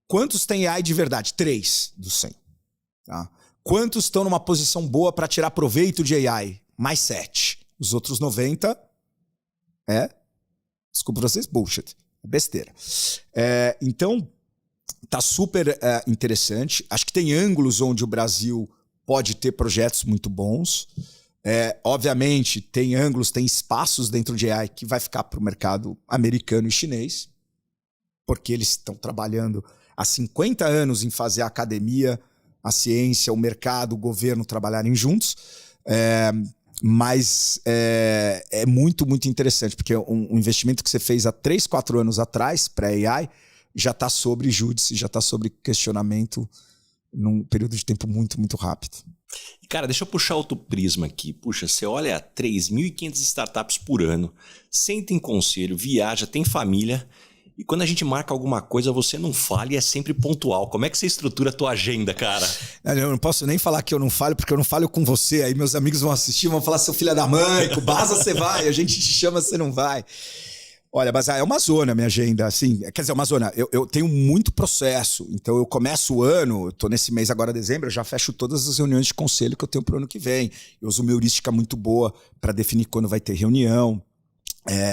Quantos tem AI de verdade? 3 dos 100. Tá? Quantos estão numa posição boa para tirar proveito de AI? Mais 7. Os outros 90 desculpa vocês, bullshit. É besteira. Então, tá super interessante. Acho que tem ângulos onde o Brasil pode ter projetos muito bons. Obviamente, tem ângulos, tem espaços dentro de AI que vai ficar para o mercado americano e chinês, porque eles estão trabalhando há 50 anos em fazer a academia, a ciência, o mercado, o governo trabalharem juntos. Mas é muito, muito interessante, porque um investimento que você fez há 3, 4 anos atrás, pré-AI, já está sobre júdice, já está sobre questionamento num período de tempo muito, muito rápido. Cara, deixa eu puxar outro prisma aqui. Puxa, você olha 3.500 startups por ano, senta em conselho, viaja, tem família, e quando a gente marca alguma coisa, você não falha e é sempre pontual. Como é que você estrutura a tua agenda, cara? Eu não posso nem falar que eu não falho, porque eu não falho com você. Aí meus amigos vão assistir, vão falar, seu filho da mãe, com o Baza você vai, a gente te chama, você não vai. Olha, mas é uma zona a minha agenda, assim, quer dizer, uma zona, eu tenho muito processo, então eu começo o ano, eu tô nesse mês agora, dezembro, eu já fecho todas as reuniões de conselho que eu tenho pro ano que vem, eu uso uma heurística muito boa para definir quando vai ter reunião,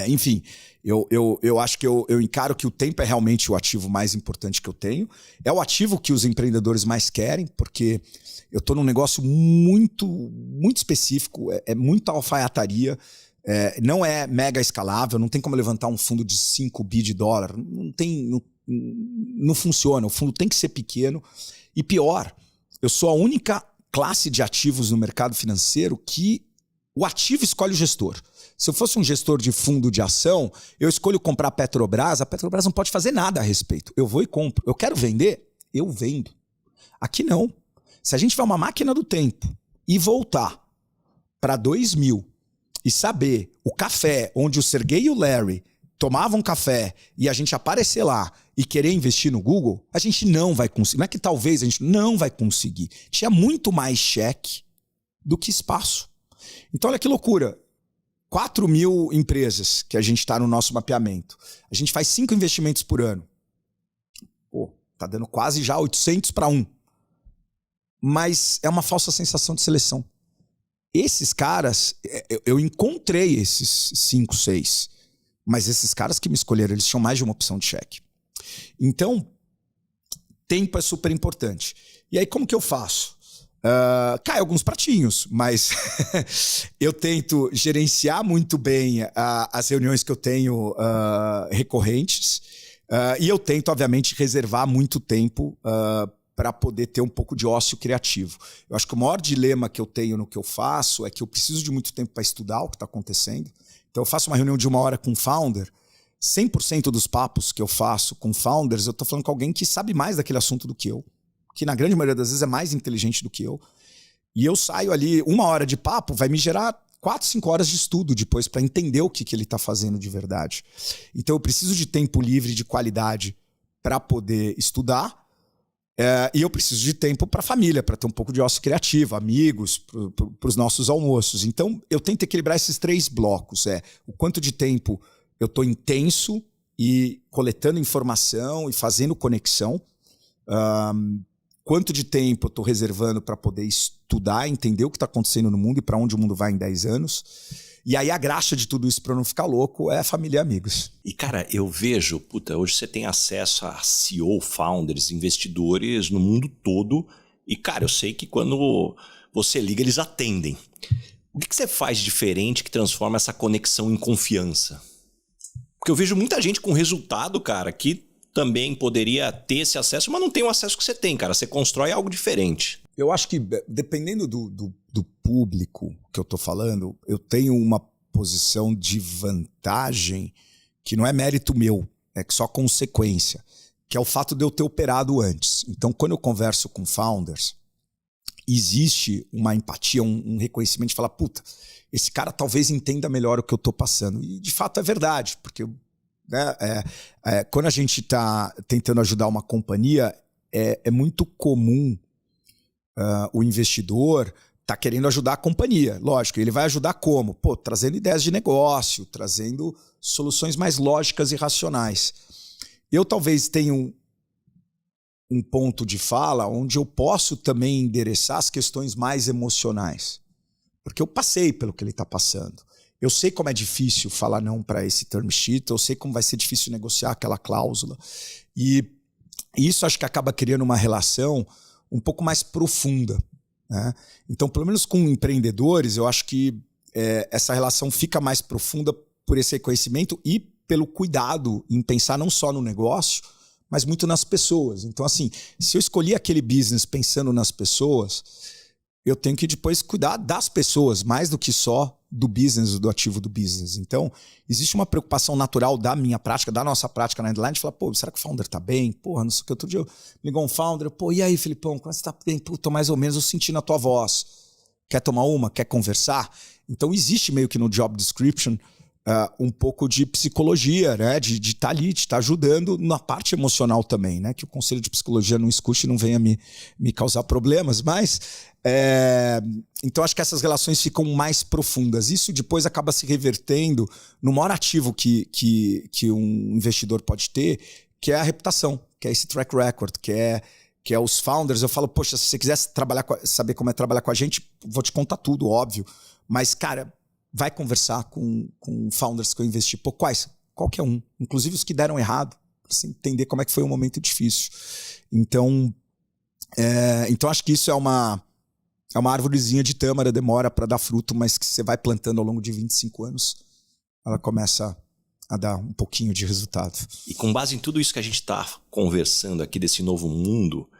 enfim, eu acho que eu encaro que o tempo é realmente o ativo mais importante que eu tenho, é o ativo que os empreendedores mais querem, porque eu tô num negócio muito, muito específico, é muita alfaiataria. Não é mega escalável, não tem como levantar um fundo de 5 bi de dólar, não funciona, o fundo tem que ser pequeno. E pior, eu sou a única classe de ativos no mercado financeiro que o ativo escolhe o gestor. Se eu fosse um gestor de fundo de ação, eu escolho comprar a Petrobras não pode fazer nada a respeito. Eu vou e compro. Eu quero vender? Eu vendo. Aqui não. Se a gente tiver uma máquina do tempo e voltar para 2000, e saber o café onde o Sergey e o Larry tomavam café e a gente aparecer lá e querer investir no Google, a gente não vai conseguir. Não é que talvez a gente não vai conseguir. Tinha muito mais cheque do que espaço. Então olha que loucura. 4.000 empresas que a gente está no nosso mapeamento. A gente faz 5 investimentos por ano. Pô, tá dando quase já 800 para 1. Mas é uma falsa sensação de seleção. Esses caras, eu encontrei esses 5, 6, mas esses caras que me escolheram, eles tinham mais de uma opção de cheque. Então, tempo é super importante. E aí, como que eu faço? Cai alguns pratinhos, mas eu tento gerenciar muito bem as reuniões que eu tenho recorrentes e eu tento, obviamente, reservar muito tempo para poder ter um pouco de ócio criativo. Eu acho que o maior dilema que eu tenho no que eu faço é que eu preciso de muito tempo para estudar o que está acontecendo. Então eu faço uma reunião de 1 hora com um founder, 100% dos papos que eu faço com founders, eu estou falando com alguém que sabe mais daquele assunto do que eu, que na grande maioria das vezes é mais inteligente do que eu. E eu saio ali, 1 hora de papo vai me gerar 4, 5 horas de estudo depois para entender o que ele está fazendo de verdade. Então eu preciso de tempo livre de qualidade para poder estudar, e eu preciso de tempo para a família, para ter um pouco de ócio criativo, amigos, para os nossos almoços. Então eu tento equilibrar esses 3 blocos. O quanto de tempo eu estou intenso e coletando informação e fazendo conexão, quanto de tempo eu estou reservando para poder estudar, entender o que está acontecendo no mundo e para onde o mundo vai em 10 anos. E aí a graxa de tudo isso, para não ficar louco, é família e amigos. E cara, eu vejo, hoje você tem acesso a CEO, founders, investidores no mundo todo. E cara, eu sei que quando você liga, eles atendem. O que você faz de diferente que transforma essa conexão em confiança? Porque eu vejo muita gente com resultado, cara, que também poderia ter esse acesso, mas não tem o acesso que você tem, cara. Você constrói algo diferente. Eu acho que, dependendo do público que eu tô falando, eu tenho uma posição de vantagem que não é mérito meu, é só consequência, que é o fato de eu ter operado antes. Então, quando eu converso com founders, existe uma empatia, um reconhecimento de falar, puta, esse cara talvez entenda melhor o que eu tô passando. E, de fato, é verdade, porque quando a gente está tentando ajudar uma companhia, é muito comum o investidor tá querendo ajudar a companhia. Lógico, ele vai ajudar como? Trazendo ideias de negócio, trazendo soluções mais lógicas e racionais. Eu talvez tenha um ponto de fala onde eu posso também endereçar as questões mais emocionais. Porque eu passei pelo que ele está passando. Eu sei como é difícil falar não para esse term sheet, eu sei como vai ser difícil negociar aquela cláusula. E isso acho que acaba criando uma relação um pouco mais profunda, né? Então, pelo menos com empreendedores, eu acho que essa relação fica mais profunda por esse reconhecimento e pelo cuidado em pensar não só no negócio, mas muito nas pessoas. Então, assim, se eu escolhi aquele business pensando nas pessoas, eu tenho que depois cuidar das pessoas, mais do que só do business, do ativo do business. Então, existe uma preocupação natural da minha prática, da nossa prática na Endline, de falar, será que o founder tá bem? Porra, não sei o que. Outro dia me ligou um founder, e aí, Felipão, como você tá bem? Tô mais ou menos, eu senti na tua voz. Quer tomar uma? Quer conversar? Então, existe meio que no job description um pouco de psicologia, né? De estar ali, de estar ajudando na parte emocional também, né? Que o conselho de psicologia não escute e não venha me causar problemas, mas então acho que essas relações ficam mais profundas. Isso depois acaba se revertendo no maior ativo que um investidor pode ter, que é a reputação, que é esse track record, que é os founders. Eu falo, poxa, se você quiser saber como é trabalhar com a gente, vou te contar tudo, óbvio. Mas, cara, vai conversar com founders que eu investi. Quais? Qualquer um. Inclusive os que deram errado, para você entender como é que foi um momento difícil. Então acho que isso é uma árvorezinha de tâmara, demora para dar fruto, mas que você vai plantando ao longo de 25 anos, ela começa a dar um pouquinho de resultado. E com base em tudo isso que a gente está conversando aqui desse novo mundo,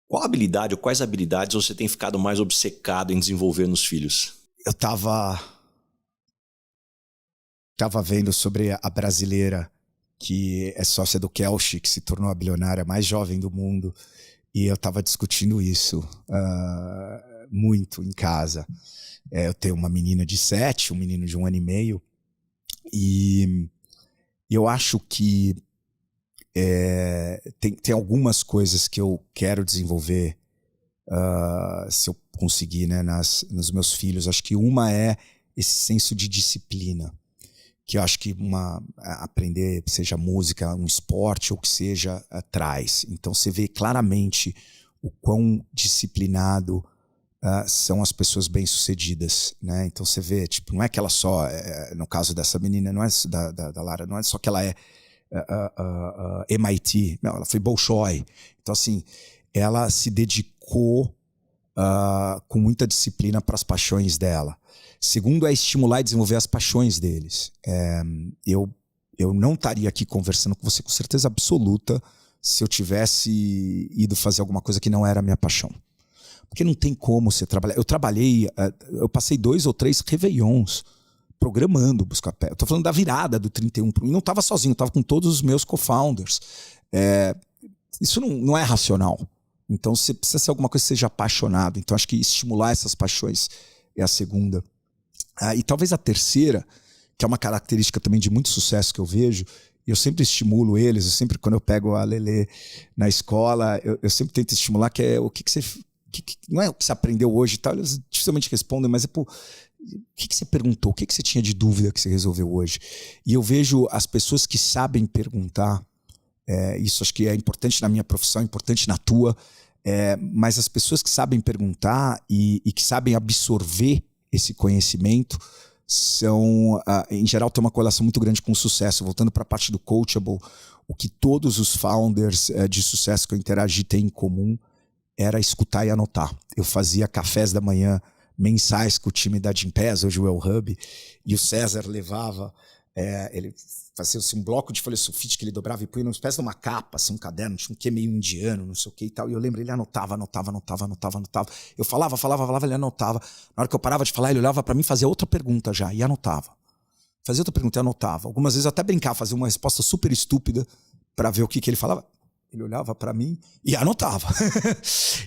qual habilidade ou quais habilidades você tem ficado mais obcecado em desenvolver nos filhos? Eu tava vendo sobre a brasileira que é sócia do Kelch, que se tornou a bilionária mais jovem do mundo, e eu tava discutindo isso muito em casa. Eu tenho uma menina de 7, um menino de 1 ano e meio, e eu acho que tem algumas coisas que eu quero desenvolver, se eu conseguir, né, nos meus filhos. Acho que uma é esse senso de disciplina, que eu acho que aprender, seja música, um esporte ou que seja, traz. Então você vê claramente o quão disciplinado são as pessoas bem-sucedidas, né? Então você vê, tipo, não é que ela só, no caso dessa menina, não é da Lara, não é só que ela é MIT, não, ela foi Bolshoi. Então, assim, ela se dedicou com muita disciplina para as paixões dela. Segundo, é estimular e desenvolver as paixões deles. Eu não estaria aqui conversando com você com certeza absoluta se eu tivesse ido fazer alguma coisa que não era a minha paixão. Porque não tem como você trabalhar. Eu passei 2 ou 3 réveillons programando o Buscapé. Eu estou falando da virada do 31. E não estava sozinho, estava com todos os meus co-founders. Isso não é racional. Então você precisa ser alguma coisa que seja apaixonado. Então acho que estimular essas paixões é a segunda. E talvez a terceira, que é uma característica também de muito sucesso que eu vejo, eu sempre estimulo eles, quando eu pego a Lelê na escola, eu sempre tento estimular, que é o que você... não é o que você aprendeu hoje e tal, eles dificilmente respondem, mas o que você perguntou, o que você tinha de dúvida que você resolveu hoje? E eu vejo as pessoas que sabem perguntar, isso acho que é importante na minha profissão, é importante na tua, mas as pessoas que sabem perguntar e que sabem absorver esse conhecimento são, em geral, tem uma correlação muito grande com o sucesso. Voltando para a parte do coachable, o que todos os founders de sucesso que eu interagi têm em comum era escutar e anotar. Eu fazia cafés da manhã mensais com o time da Gympass, hoje o El Hub, e o César levava, ele fazia assim, um bloco de folha sulfite que ele dobrava e punha numa espécie de uma capa, assim, um caderno, tinha um que meio indiano, não sei o que e tal, e eu lembro, ele anotava. Eu falava, ele anotava. Na hora que eu parava de falar, ele olhava para mim e fazia outra pergunta já, e anotava. Fazia outra pergunta e anotava. Algumas vezes eu até brincava, fazia uma resposta super estúpida para ver o que ele falava. Ele olhava para mim e anotava.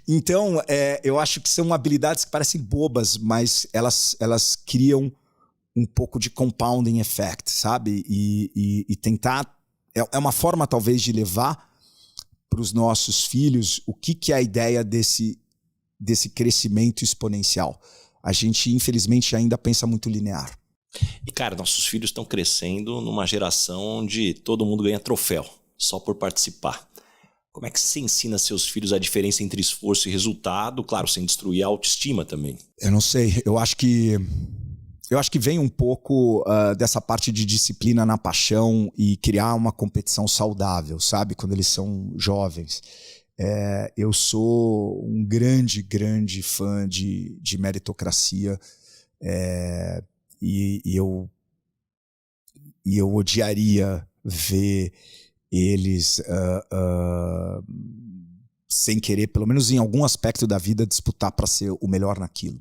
Então, eu acho que são habilidades que parecem bobas, mas elas criam um pouco de compounding effect, sabe? E tentar... É uma forma, talvez, de levar para os nossos filhos o que é a ideia desse crescimento exponencial. A gente, infelizmente, ainda pensa muito linear. E, cara, nossos filhos estão crescendo numa geração onde todo mundo ganha troféu, só por participar. Como é que você ensina seus filhos a diferença entre esforço e resultado? Claro, sem destruir a autoestima também. Eu não sei. Eu acho que vem um pouco dessa parte de disciplina na paixão e criar uma competição saudável, sabe? Quando eles são jovens. Eu sou um grande fã de meritocracia e eu odiaria ver eles, sem querer, pelo menos em algum aspecto da vida, disputar para ser o melhor naquilo.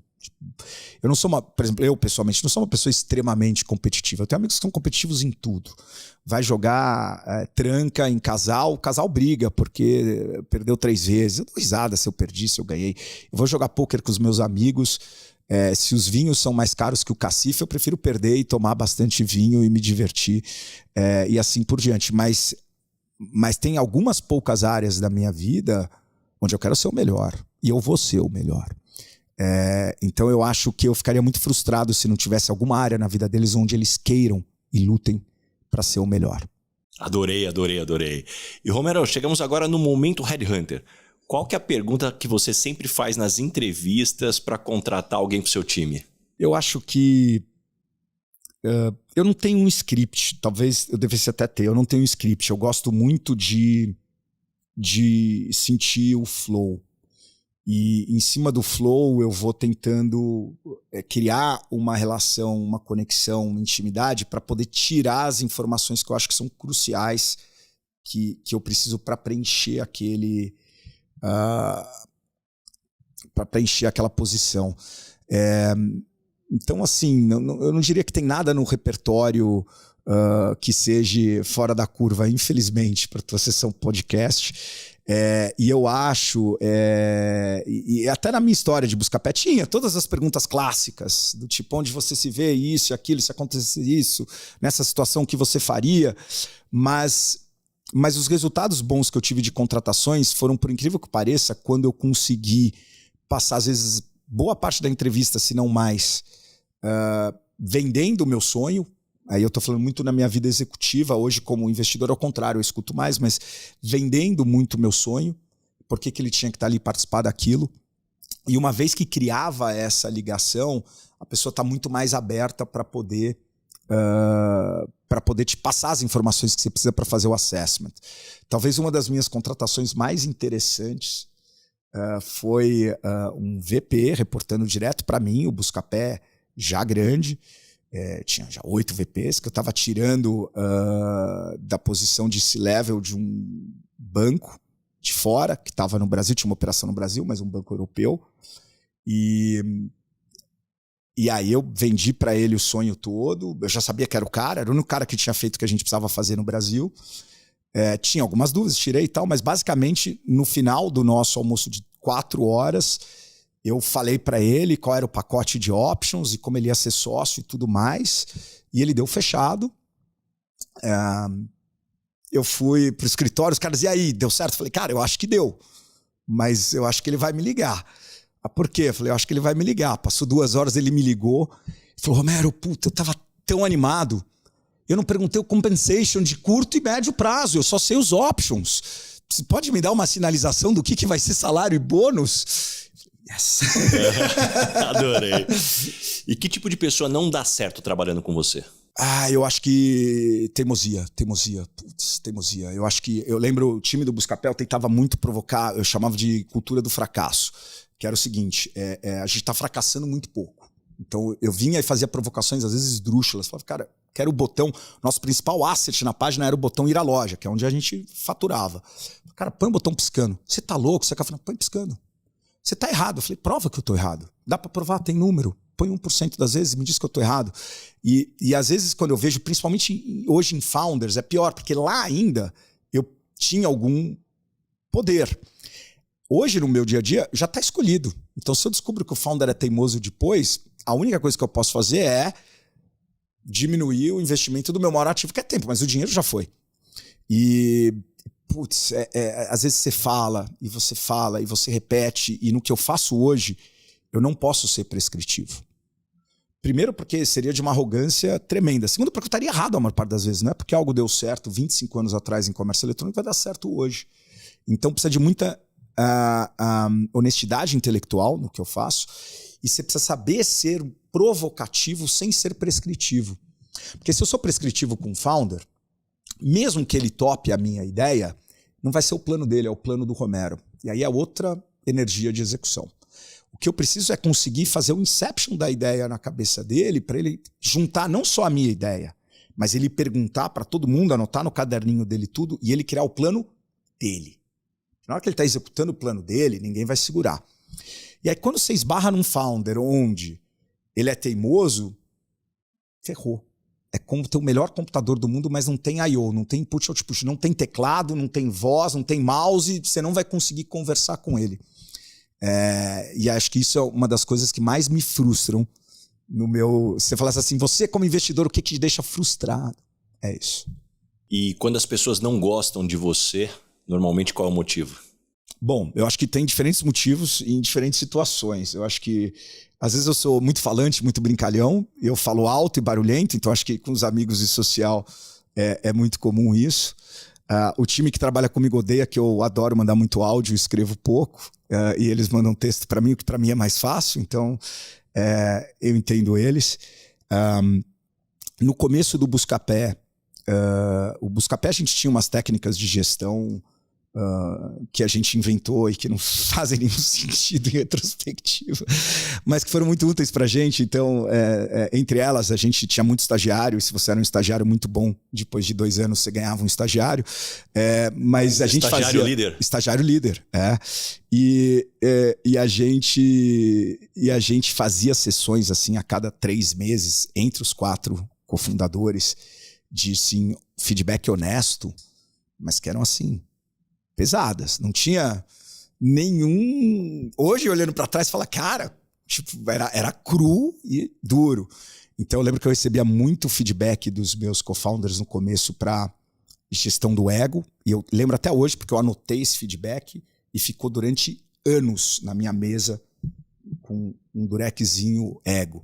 Eu não sou por exemplo, eu pessoalmente não sou uma pessoa extremamente competitiva. Eu tenho amigos que são competitivos em tudo. Vai jogar tranca em casal, o casal briga porque perdeu 3 vezes. Eu dou risada se eu perdi, se eu ganhei. Eu vou jogar pôquer com os meus amigos. Se os vinhos são mais caros que o cacife, eu prefiro perder e tomar bastante vinho e me divertir, e assim por diante. Mas tem algumas poucas áreas da minha vida onde eu quero ser o melhor. E eu vou ser o melhor. Então eu acho que eu ficaria muito frustrado se não tivesse alguma área na vida deles onde eles queiram e lutem para ser o melhor. Adorei. E Romero, chegamos agora no momento Headhunter. Qual que é a pergunta que você sempre faz nas entrevistas para contratar alguém para o seu time? Eu acho que eu não tenho um script. Talvez eu devesse até ter. Eu não tenho um script. Eu gosto muito de sentir o flow. E em cima do flow eu vou tentando criar uma relação, uma conexão, uma intimidade para poder tirar as informações que eu acho que são cruciais, que eu preciso para preencher para preencher aquela posição. Então, assim, eu não diria que tem nada no repertório que seja fora da curva, infelizmente, para tua sessão podcast. E eu acho, e até na minha história de Buscapé tinha todas as perguntas clássicas, do tipo onde você se vê, isso e aquilo, se acontecesse isso, nessa situação, o que você faria, mas os resultados bons que eu tive de contratações foram, por incrível que pareça, quando eu consegui passar, às vezes, boa parte da entrevista, se não mais, vendendo o meu sonho. Aí eu estou falando muito na minha vida executiva, hoje como investidor ao contrário, eu escuto mais, mas vendendo muito o meu sonho, por que ele tinha que estar ali e participar daquilo. E uma vez que criava essa ligação, a pessoa está muito mais aberta para poder te passar as informações que você precisa para fazer o assessment. Talvez uma das minhas contratações mais interessantes foi um VP reportando direto para mim, o Buscapé já grande, tinha já 8 VPs, que eu estava tirando da posição de C-level de um banco de fora, que estava no Brasil, tinha uma operação no Brasil, mas um banco europeu. E aí eu vendi para ele o sonho todo, eu já sabia que era o cara, era o único cara que tinha feito o que a gente precisava fazer no Brasil. Tinha algumas dúvidas, tirei e tal, mas basicamente no final do nosso almoço de 4 horas, Eu falei para ele qual era o pacote de options e como ele ia ser sócio e tudo mais. E ele deu fechado. Eu fui pro escritório, os caras, e aí, deu certo? Eu falei, cara, eu acho que deu. Mas eu acho que ele vai me ligar. Por quê? Eu falei, eu acho que ele vai me ligar. Passou 2 horas, ele me ligou. Falou, Romero, puta, eu tava tão animado. Eu não perguntei o compensation de curto e médio prazo. Eu só sei os options. Você pode me dar uma sinalização do que vai ser salário e bônus? Yes. Adorei. E que tipo de pessoa não dá certo trabalhando com você? Eu acho que teimosia. Putz, teimosia. Eu lembro, o time do Buscapé tentava muito provocar, eu chamava de cultura do fracasso, que era o seguinte, a gente tá fracassando muito pouco. Então eu vinha e fazia provocações, às vezes esdrúxulas. Falava, cara, quero o botão, nosso principal asset na página era o botão ir à loja, que é onde a gente faturava. Cara, põe o botão piscando. Você tá louco? Você quer falar, põe piscando. Você tá errado. Eu falei, prova que eu tô errado. Dá pra provar, tem número. Põe 1% das vezes e me diz que eu tô errado. E às vezes quando eu vejo, principalmente hoje em Founders, é pior, porque lá ainda eu tinha algum poder. Hoje, no meu dia a dia, já tá escolhido. Então, se eu descubro que o Founder é teimoso depois, a única coisa que eu posso fazer é diminuir o investimento do meu maior ativo, que é tempo, mas o dinheiro já foi. E, putz, às vezes você fala e você repete, e no que eu faço hoje, eu não posso ser prescritivo. Primeiro, porque seria de uma arrogância tremenda. Segundo, porque eu estaria errado a maior parte das vezes. Não é porque algo deu certo 25 anos atrás em comércio eletrônico vai dar certo hoje. Então, precisa de muita honestidade intelectual no que eu faço. E você precisa saber ser provocativo sem ser prescritivo. Porque se eu sou prescritivo com o founder, mesmo que ele tope a minha ideia, não vai ser o plano dele, é o plano do Romero. E aí é outra energia de execução. O que eu preciso é conseguir fazer o inception da ideia na cabeça dele, para ele juntar não só a minha ideia, mas ele perguntar para todo mundo, anotar no caderninho dele tudo, e ele criar o plano dele. Na hora que ele está executando o plano dele, ninguém vai segurar. E aí quando você esbarra num founder onde ele é teimoso, ferrou. É como ter o melhor computador do mundo, mas não tem I/O, não tem input output, não tem teclado, não tem voz, não tem mouse, você não vai conseguir conversar com ele. E acho que isso é uma das coisas que mais me frustram no meu... Você falasse assim, você como investidor, o que te deixa frustrado? É isso. E quando as pessoas não gostam de você, normalmente qual é o motivo? Bom, eu acho que tem diferentes motivos em diferentes situações. Eu acho que às vezes eu sou muito falante, muito brincalhão, eu falo alto e barulhento, então acho que com os amigos e social é muito comum isso. O time que trabalha comigo odeia, que eu adoro mandar muito áudio, escrevo pouco, e eles mandam texto para mim, o que para mim é mais fácil, então eu entendo eles. No começo do Buscapé, o Buscapé a gente tinha umas técnicas de gestão que a gente inventou e que não fazem nenhum sentido em retrospectiva, mas que foram muito úteis pra gente. Então, entre elas, a gente tinha muito estagiário, e se você era um estagiário muito bom, depois de 2 anos você ganhava um estagiário. Mas a gente estagiário fazia... líder. Estagiário líder, E a gente fazia sessões assim a cada 3 meses, entre os 4 cofundadores, de sim, feedback honesto, mas que eram assim... pesadas, não tinha nenhum... Hoje, olhando para trás, fala, cara, tipo, era cru e duro. Então, eu lembro que eu recebia muito feedback dos meus co-founders no começo para gestão do ego, e eu lembro até hoje, porque eu anotei esse feedback e ficou durante anos na minha mesa com um dureczinho ego.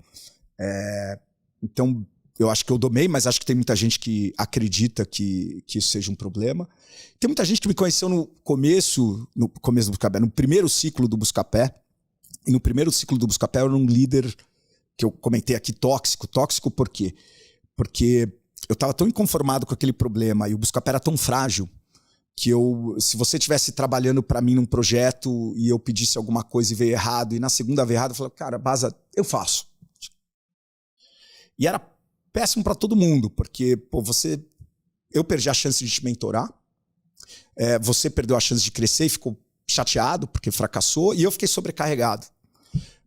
Então, eu acho que eu domei, mas acho que tem muita gente que acredita que isso seja um problema. Tem muita gente que me conheceu no começo do Buscapé, no primeiro ciclo do Buscapé. E no primeiro ciclo do Buscapé eu era um líder que eu comentei aqui tóxico. Tóxico por quê? Porque eu estava tão inconformado com aquele problema e o Buscapé era tão frágil que se você estivesse trabalhando para mim num projeto e eu pedisse alguma coisa e veio errado, e na segunda veio errado, eu falei, cara, Baza, eu faço. E era péssimo para todo mundo, porque eu perdi a chance de te mentorar, você perdeu a chance de crescer e ficou chateado porque fracassou, e eu fiquei sobrecarregado.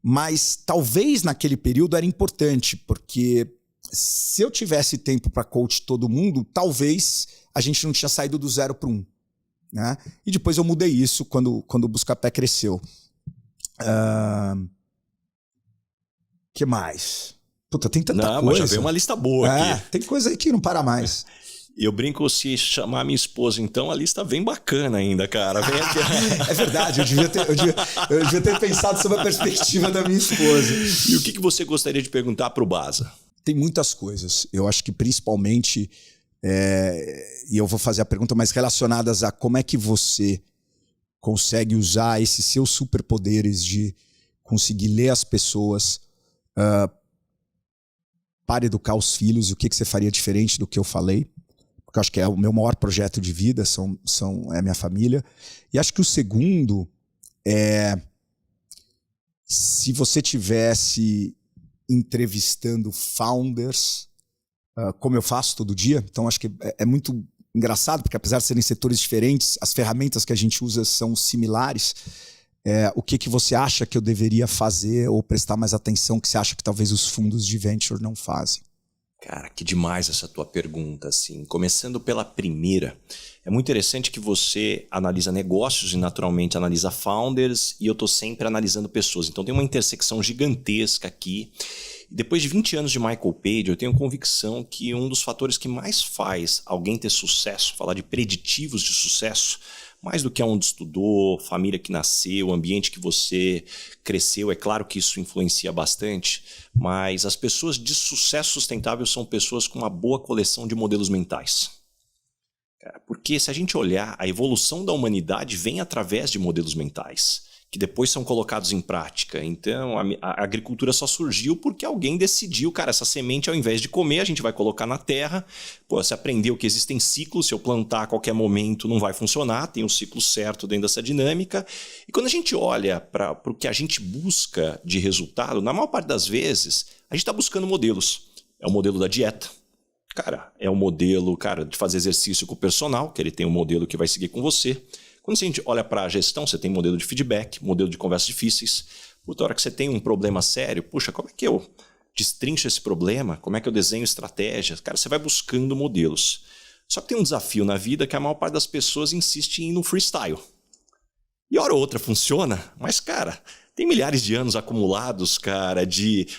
Mas talvez naquele período era importante, porque se eu tivesse tempo para coach todo mundo, talvez a gente não tinha saído do 0 para 1. Né? E depois eu mudei isso quando o Buscapé cresceu. Que mais? Puta, tem tanta coisa. Mas já veio uma lista boa aqui. Tem coisa aí que não para mais. Eu brinco, se chamar minha esposa, então, a lista vem bacana ainda, cara. Vem aqui. É verdade, eu devia ter pensado sobre a perspectiva da minha esposa. E o que você gostaria de perguntar para o Baza? Tem muitas coisas. Eu acho que principalmente, e eu vou fazer a pergunta mais relacionadas a como é que você consegue usar esses seus superpoderes de conseguir ler as pessoas para educar os filhos, e o que você faria diferente do que eu falei. Porque eu acho que é o meu maior projeto de vida, é a minha família. E acho que o segundo é, se você tivesse entrevistando founders, como eu faço todo dia, então acho que é muito engraçado, porque apesar de serem setores diferentes, as ferramentas que a gente usa são similares. O que você acha que eu deveria fazer ou prestar mais atenção que você acha que talvez os fundos de venture não fazem? Cara, que demais essa tua pergunta, assim. Começando pela primeira, é muito interessante que você analisa negócios e naturalmente analisa founders, e eu estou sempre analisando pessoas. Então tem uma intersecção gigantesca aqui. Depois de 20 anos de Michael Page, eu tenho convicção que um dos fatores que mais faz alguém ter sucesso, falar de preditivos de sucesso, mais do que onde estudou, família que nasceu, ambiente que você cresceu, é claro que isso influencia bastante, mas as pessoas de sucesso sustentável são pessoas com uma boa coleção de modelos mentais. Porque se a gente olhar, a evolução da humanidade vem através de modelos mentais, que depois são colocados em prática. Então, a agricultura só surgiu porque alguém decidiu, cara, essa semente, ao invés de comer, a gente vai colocar na terra. Pô, você aprendeu que existem ciclos, se eu plantar a qualquer momento não vai funcionar, tem um ciclo certo dentro dessa dinâmica. E quando a gente olha para o que a gente busca de resultado, na maior parte das vezes, a gente está buscando modelos. É o modelo da dieta. Cara, é o modelo, cara, de fazer exercício com o personal, que ele tem um modelo que vai seguir com você. Quando a gente olha para a gestão, você tem modelo de feedback, modelo de conversas difíceis. Puta, a hora que você tem um problema sério, puxa, como é que eu destrincho esse problema? Como é que eu desenho estratégias? Cara, você vai buscando modelos. Só que tem um desafio na vida que a maior parte das pessoas insiste em ir no freestyle. E hora ou outra funciona, mas, cara, tem milhares de anos acumulados, cara,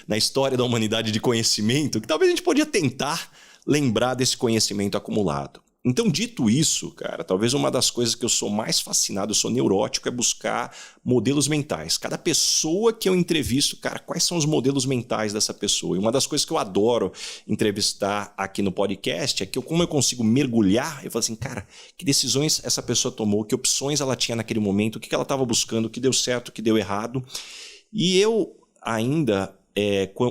na história da humanidade de conhecimento, que talvez a gente podia tentar lembrar desse conhecimento acumulado. Então, dito isso, cara, talvez uma das coisas que eu sou mais fascinado, eu sou neurótico, é buscar modelos mentais. Cada pessoa que eu entrevisto, cara, quais são os modelos mentais dessa pessoa? E uma das coisas que eu adoro entrevistar aqui no podcast é que como eu consigo mergulhar, eu falo assim, cara, que decisões essa pessoa tomou, que opções ela tinha naquele momento, o que ela estava buscando, o que deu certo, o que deu errado. E eu ainda,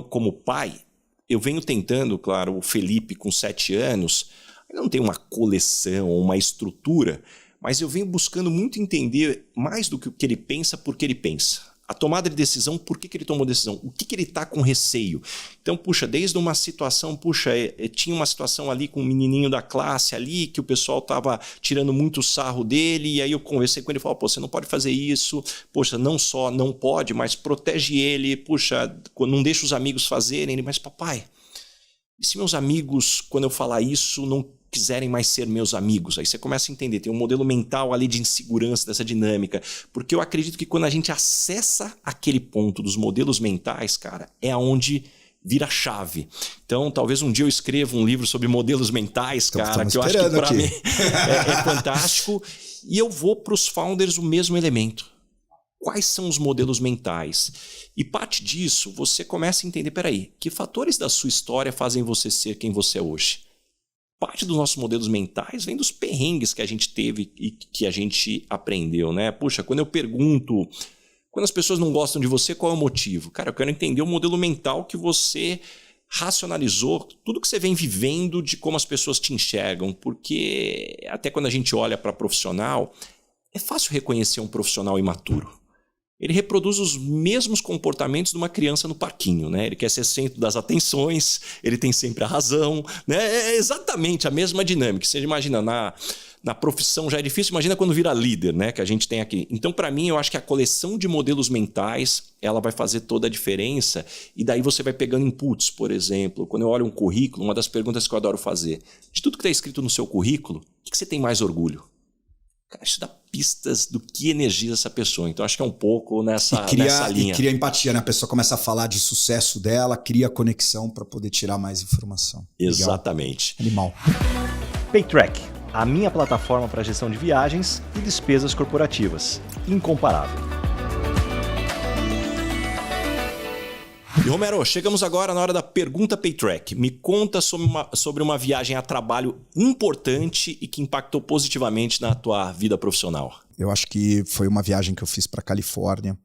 como pai, eu venho tentando, claro, o Felipe com 7 anos... Eu não tenho uma coleção ou uma estrutura, mas eu venho buscando muito entender mais do que o que ele pensa, por que ele pensa. A tomada de decisão, por que ele tomou decisão, o que ele está com receio. Então, puxa, desde uma situação, tinha uma situação ali com um menininho da classe ali, que o pessoal estava tirando muito sarro dele, e aí eu conversei com ele e falei, pô, você não pode fazer isso, poxa, não só não pode, mas protege ele, puxa, não deixa os amigos fazerem. Ele, mas papai, e se meus amigos, quando eu falar isso, não quiserem mais ser meus amigos? Aí você começa a entender, tem um modelo mental ali de insegurança dessa dinâmica, porque eu acredito que quando a gente acessa aquele ponto dos modelos mentais, cara, é aonde vira chave. Então, talvez um dia eu escreva um livro sobre modelos mentais, cara, que eu acho que para mim é fantástico, e eu vou para os founders o mesmo elemento. Quais são os modelos mentais? E parte disso, você começa a entender, peraí, que fatores da sua história fazem você ser quem você é hoje? Parte dos nossos modelos mentais vem dos perrengues que a gente teve e que a gente aprendeu, né? Puxa, quando eu pergunto, quando as pessoas não gostam de você, qual é o motivo? Cara, eu quero entender o modelo mental que você racionalizou, tudo que você vem vivendo de como as pessoas te enxergam, porque até quando a gente olha para profissional, é fácil reconhecer um profissional imaturo. Ele reproduz os mesmos comportamentos de uma criança no parquinho, né? Ele quer ser centro das atenções, ele tem sempre a razão, né? É exatamente a mesma dinâmica. Você imagina, na profissão já é difícil, imagina quando vira líder, né? Que a gente tem aqui. Então, para mim, eu acho que a coleção de modelos mentais, ela vai fazer toda a diferença, e daí você vai pegando inputs, por exemplo. Quando eu olho um currículo, uma das perguntas que eu adoro fazer, de tudo que está escrito no seu currículo, o que você tem mais orgulho? Cara, isso dá pistas do que energiza essa pessoa. Então, acho que é um pouco nessa linha. E cria empatia, né? A pessoa começa a falar de sucesso dela, cria conexão para poder tirar mais informação. Exatamente. Legal. Animal. Paytrack, a minha plataforma para gestão de viagens e despesas corporativas. Incomparável. E Romero, chegamos agora na hora da pergunta Paytrack. Me conta sobre uma viagem a trabalho importante e que impactou positivamente na tua vida profissional. Eu acho que foi uma viagem que eu fiz para Califórnia,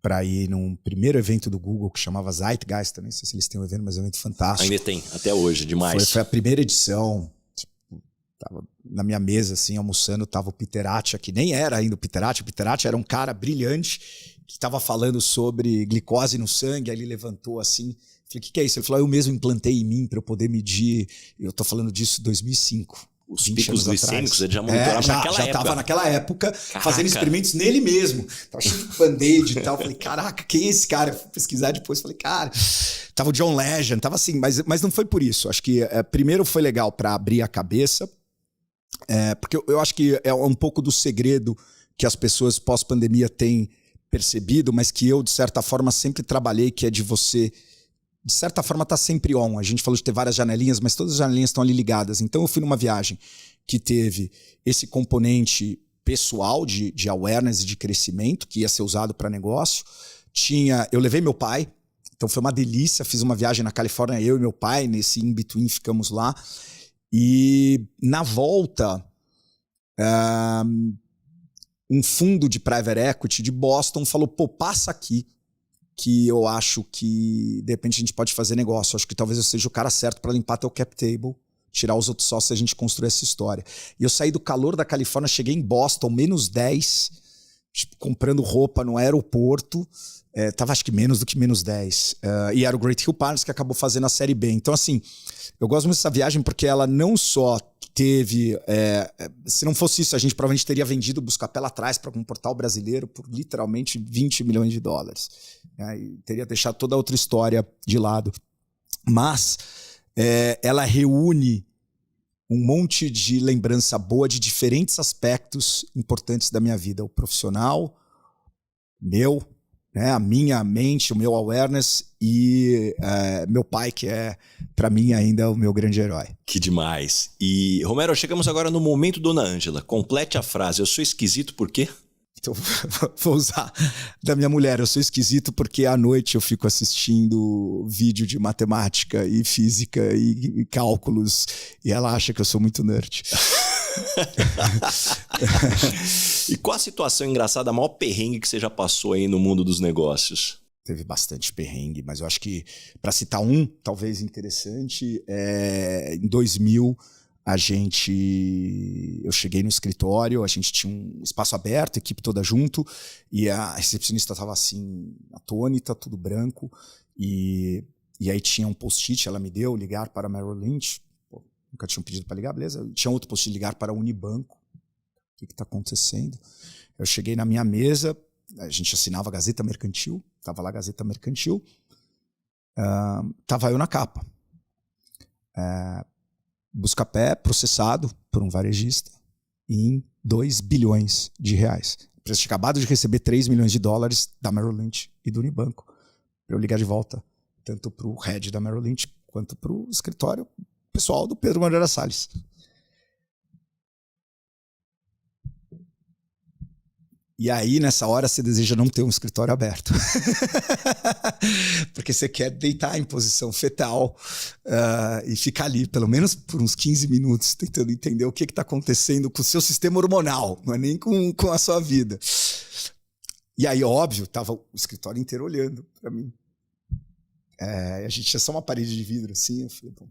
para ir num primeiro evento do Google que chamava Zeitgeist. Nem sei se eles têm um evento, mas é um evento fantástico. Ainda tem, até hoje, demais. Foi a primeira edição. Tava na minha mesa, assim, almoçando, tava o Peter Attia, que nem era ainda o Peter Attia. O Peter Attia era um cara brilhante que estava falando sobre glicose no sangue. Aí ele levantou assim. Falei, o que é isso? Ele falou, eu mesmo implantei em mim para eu poder medir. Eu tô falando disso em 2005. Os picos glicêmicos ele já monitorava naquela época. Já estava naquela época fazendo experimentos nele mesmo. Tava cheio de band-aid e tal. Falei, caraca, quem é esse cara? Eu fui pesquisar depois. Falei, cara, tava o John Legend, tava assim. Mas não foi por isso. Acho que primeiro foi legal para abrir a cabeça. Porque eu acho que é um pouco do segredo que as pessoas pós-pandemia têm percebido, mas que eu, de certa forma, sempre trabalhei, que é de você, de certa forma, tá sempre on. A gente falou de ter várias janelinhas, mas todas as janelinhas estão ali ligadas. Então eu fui numa viagem que teve esse componente pessoal de awareness e de crescimento, que ia ser usado para negócio. Eu levei meu pai, então foi uma delícia. Fiz uma viagem na Califórnia, eu e meu pai, nesse in-between ficamos lá. E na volta, um fundo de private equity de Boston falou, pô, passa aqui, que eu acho que de repente a gente pode fazer negócio. Acho que talvez eu seja o cara certo para limpar teu cap table, tirar os outros sócios e a gente construir essa história. E eu saí do calor da Califórnia, cheguei em Boston, -10, tipo, comprando roupa no aeroporto. Tava acho que menos do que -10. E era o Great Hill Partners que acabou fazendo a série B. Então assim, eu gosto muito dessa viagem porque ela não só teve... se não fosse isso, a gente provavelmente teria vendido o Buscapé lá atrás para um portal brasileiro por literalmente $20 milhões. E teria deixado toda a outra história de lado. Mas ela reúne um monte de lembrança boa de diferentes aspectos importantes da minha vida. O profissional, a minha mente, o meu awareness e meu pai, que é, para mim, ainda o meu grande herói. Que demais. E, Romero, chegamos agora no momento Dona Ângela. Complete a frase. Eu sou esquisito por quê? Então, vou usar da minha mulher. Eu sou esquisito porque à noite eu fico assistindo vídeo de matemática e física e cálculos e ela acha que eu sou muito nerd. E qual a situação engraçada, a maior perrengue que você já passou aí no mundo dos negócios? Teve bastante perrengue, mas eu acho que, para citar talvez interessante, em 2000, eu cheguei no escritório, a gente tinha um espaço aberto, a equipe toda junto, e a recepcionista estava assim, atônita, tudo branco, e aí tinha um post-it, ela me deu, ligar para Merrill Lynch. Nunca tinham pedido para ligar, beleza. Tinha outro post de ligar para a Unibanco. O que está acontecendo? Eu cheguei na minha mesa, a gente assinava a Gazeta Mercantil, estava lá a Gazeta Mercantil, estava eu na capa. Buscapé processado por um varejista em $2 bilhões. A empresa tinha acabado de receber $3 milhões da Merrill Lynch e do Unibanco. Para eu ligar de volta, tanto para o head da Merrill Lynch quanto para o escritório pessoal do Pedro Moreira Salles. E aí, nessa hora, você deseja não ter um escritório aberto. Porque você quer deitar em posição fetal e ficar ali, pelo menos por uns 15 minutos, tentando entender o que está acontecendo com o seu sistema hormonal, não é nem com a sua vida. E aí, óbvio, estava o escritório inteiro olhando para mim. A gente tinha só uma parede de vidro, assim, eu falei, bom...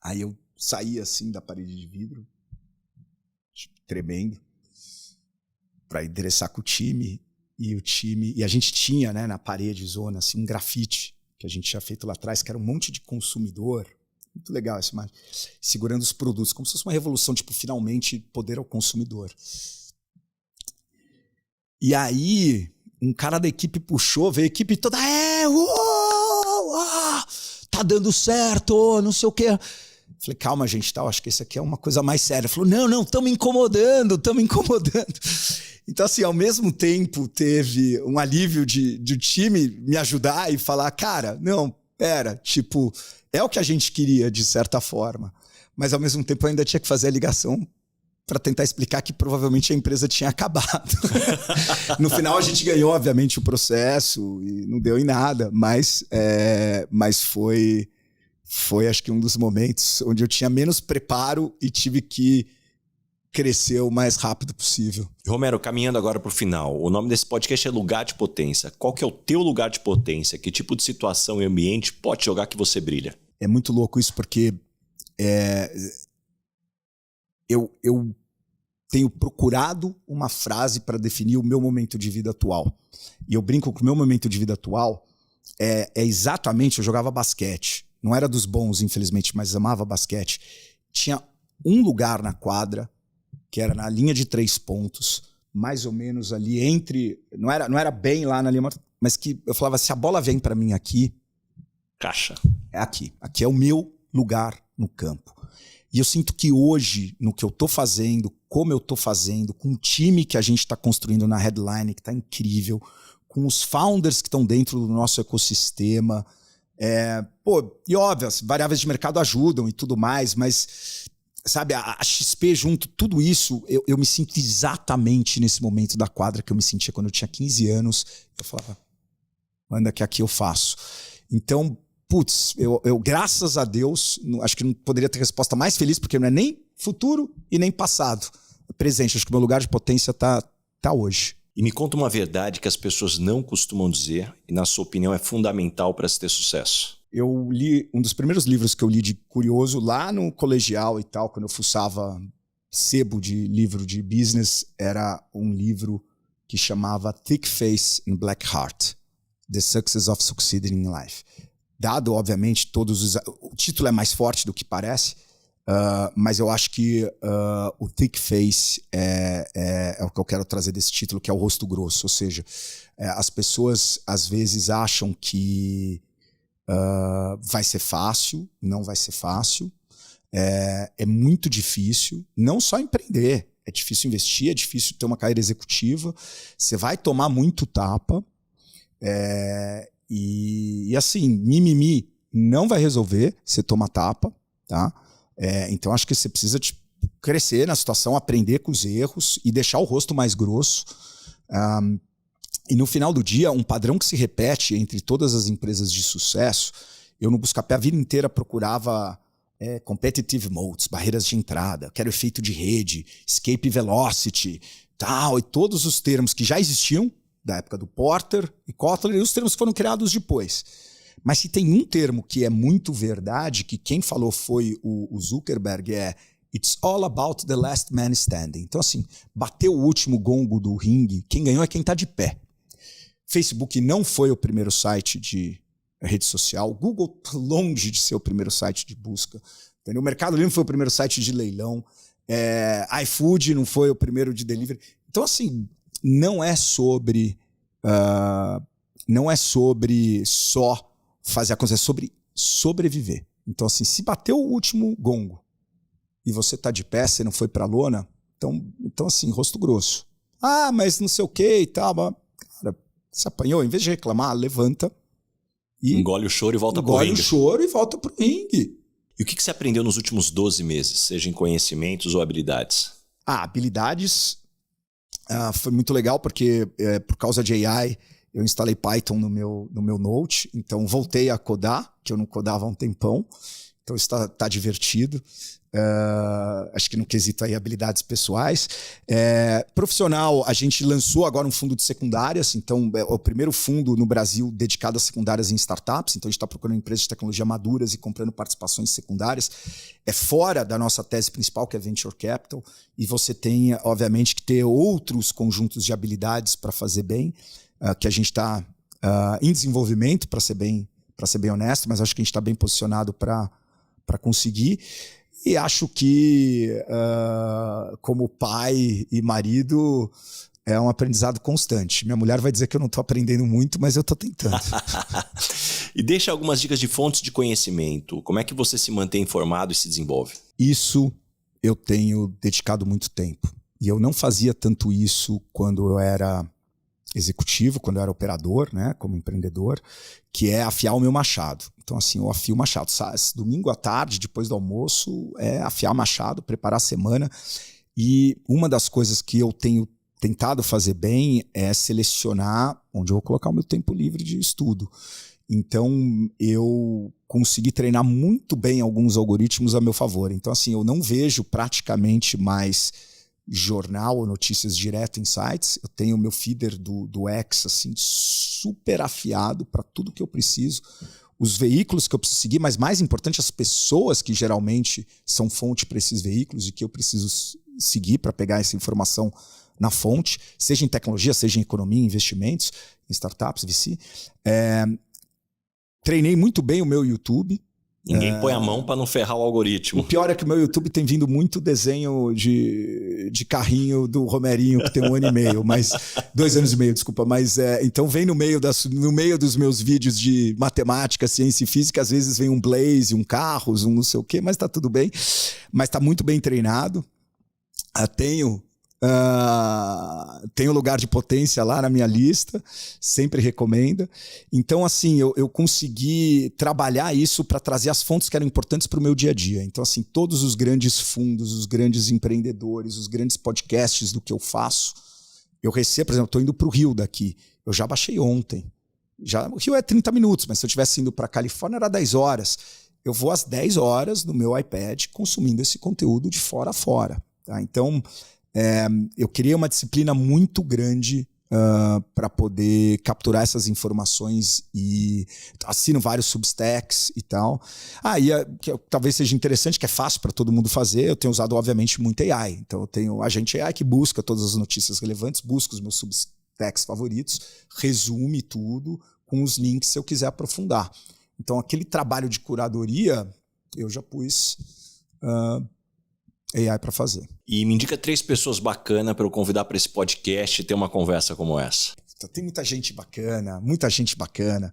Aí eu saí assim da parede de vidro, tremendo, para endereçar com o time. E a gente tinha, né, na parede zona assim, um grafite que a gente tinha feito lá atrás, que era um monte de consumidor. Muito legal essa imagem. Segurando os produtos, como se fosse uma revolução, tipo, finalmente poder ao consumidor. E aí, um cara da equipe puxou, veio a equipe toda, tá dando certo, não sei o quê. Falei, calma, gente, tá, acho que esse aqui é uma coisa mais séria. Falou, não, estão me incomodando. Então, assim, ao mesmo tempo, teve um alívio de time me ajudar e falar, cara, não, pera, tipo, é o que a gente queria, de certa forma. Mas, ao mesmo tempo, eu ainda tinha que fazer a ligação para tentar explicar que provavelmente a empresa tinha acabado. No final, a gente ganhou, obviamente, o processo e não deu em nada, mas foi, acho que, um dos momentos onde eu tinha menos preparo e tive que crescer o mais rápido possível. Romero, caminhando agora para o final, o nome desse podcast é Lugar de Potência. Qual que é o teu lugar de potência? Que tipo de situação e ambiente pode jogar que você brilha? É muito louco isso, porque eu tenho procurado uma frase para definir o meu momento de vida atual. E eu brinco que o meu momento de vida atual é exatamente, eu jogava basquete. Não era dos bons, infelizmente, mas amava basquete. Tinha um lugar na quadra, que era na linha de 3 pontos, mais ou menos ali entre... Não era bem lá na linha, mas que eu falava, se a bola vem para mim aqui... Caixa. É aqui. Aqui é o meu lugar no campo. E eu sinto que hoje, no que eu tô fazendo, como eu tô fazendo, com o time que a gente está construindo na Headline, que tá incrível, com os founders que estão dentro do nosso ecossistema... e óbvio, as variáveis de mercado ajudam e tudo mais, mas... Sabe, a XP junto, tudo isso, eu me sinto exatamente nesse momento da quadra que eu me sentia quando eu tinha 15 anos. Eu falava, manda que aqui eu faço. Então, eu graças a Deus, acho que não poderia ter resposta mais feliz, porque não é nem futuro e nem passado. É presente, acho que o meu lugar de potência tá hoje. E me conta uma verdade que as pessoas não costumam dizer e, na sua opinião, é fundamental para se ter sucesso. Eu li um dos primeiros livros que eu li de curioso lá no colegial e tal, quando eu fuçava sebo de livro de business, era um livro que chamava Thick Face and Black Heart, The Success of Succeeding in Life. Dado, obviamente, o título é mais forte do que parece, mas eu acho que o Thick Face é o que eu quero trazer desse título, que é o rosto grosso. Ou seja, as pessoas às vezes acham que vai ser fácil, não vai ser fácil. É muito difícil, não só empreender, é difícil investir, é difícil ter uma carreira executiva, você vai tomar muito tapa, e assim, mimimi não vai resolver, você toma tapa, tá? Então acho que você precisa crescer na situação, aprender com os erros e deixar o rosto mais grosso. E no final do dia, um padrão que se repete entre todas as empresas de sucesso, eu no Buscapé a vida inteira procurava competitive modes, barreiras de entrada, quero efeito de rede, escape velocity, tal, e todos os termos que já existiam, da época do Porter e Kotler, e os termos que foram criados depois. Mas se tem um termo que é muito verdade, que quem falou foi o Zuckerberg, It's all about the last man standing. Então assim, bateu o último gongo do ringue, quem ganhou é quem está de pé. Facebook não foi o primeiro site de rede social. Google tá longe de ser o primeiro site de busca. Entendeu? O Mercado Livre foi o primeiro site de leilão. iFood não foi o primeiro de delivery. Então, assim, não é sobre só fazer a coisa, é sobre sobreviver. Então, assim, se bateu o último gongo e você tá de pé, você não foi pra lona, então assim, rosto grosso. Ah, mas não sei o que e tal. Cara, se apanhou, em vez de reclamar, levanta e engole o choro e volta pro ringue. Engole o choro e volta pro ringue. E o que você aprendeu nos últimos 12 meses, seja em conhecimentos ou habilidades? Habilidades foi muito legal, porque por causa de AI, eu instalei Python no meu Note, então voltei a codar, que eu não codava há um tempão, então isso tá divertido. Acho que no quesito aí habilidades pessoais. Profissional, a gente lançou agora um fundo de secundárias, então é o primeiro fundo no Brasil dedicado a secundárias em startups, então a gente está procurando empresas de tecnologia maduras e comprando participações secundárias. É fora da nossa tese principal, que é Venture Capital, e você tem, obviamente, que ter outros conjuntos de habilidades para fazer bem, que a gente está em desenvolvimento, para ser bem honesto, mas acho que a gente está bem posicionado para conseguir. E acho que, como pai e marido, é um aprendizado constante. Minha mulher vai dizer que eu não estou aprendendo muito, mas eu estou tentando. E deixa algumas dicas de fontes de conhecimento. Como é que você se mantém informado e se desenvolve? Isso eu tenho dedicado muito tempo. E eu não fazia tanto isso quando eu era executivo, quando eu era operador, né, como empreendedor, que é afiar o meu machado. Então, assim, eu afio o machado. Domingo à tarde, depois do almoço, é afiar o machado, preparar a semana. E uma das coisas que eu tenho tentado fazer bem é selecionar onde eu vou colocar o meu tempo livre de estudo. Então, eu consegui treinar muito bem alguns algoritmos a meu favor. Então, assim, eu não vejo praticamente mais jornal ou notícias direto em sites. Eu tenho o meu feeder do X assim, super afiado para tudo que eu preciso. Os veículos que eu preciso seguir, mas mais importante, as pessoas que geralmente são fonte para esses veículos e que eu preciso seguir para pegar essa informação na fonte, seja em tecnologia, seja em economia, investimentos, em startups, VC. Treinei muito bem o meu YouTube. Ninguém põe a mão para não ferrar o algoritmo. O pior é que o meu YouTube tem vindo muito desenho de carrinho do Romerinho, que tem 1 ano e meio, mas 2 anos e meio, desculpa. Mas então vem no meio dos meus vídeos de matemática, ciência e física, às vezes vem um Blaze, um Carros, um não sei o quê, mas tá tudo bem. Mas tá muito bem treinado. Tenho lugar de potência lá na minha lista, sempre recomenda. Então, assim, eu consegui trabalhar isso para trazer as fontes que eram importantes para o meu dia a dia. Então, assim, todos os grandes fundos, os grandes empreendedores, os grandes podcasts do que eu faço, eu recebo, por exemplo, estou indo para o Rio daqui, eu já baixei ontem. O Rio é 30 minutos, mas se eu estivesse indo para a Califórnia era 10 horas. Eu vou às 10 horas no meu iPad consumindo esse conteúdo de fora a fora. Tá? Então, eu criei uma disciplina muito grande para poder capturar essas informações e assino vários Substacks e tal. Que talvez seja interessante, que é fácil para todo mundo fazer. Eu tenho usado, obviamente, muito AI. Então, eu tenho agente AI que busca todas as notícias relevantes, busca os meus Substacks favoritos, resume tudo com os links se eu quiser aprofundar. Então, aquele trabalho de curadoria, eu já pus AI para fazer. E me indica 3 pessoas bacanas para eu convidar para esse podcast e ter uma conversa como essa. Tem muita gente bacana, muita gente bacana.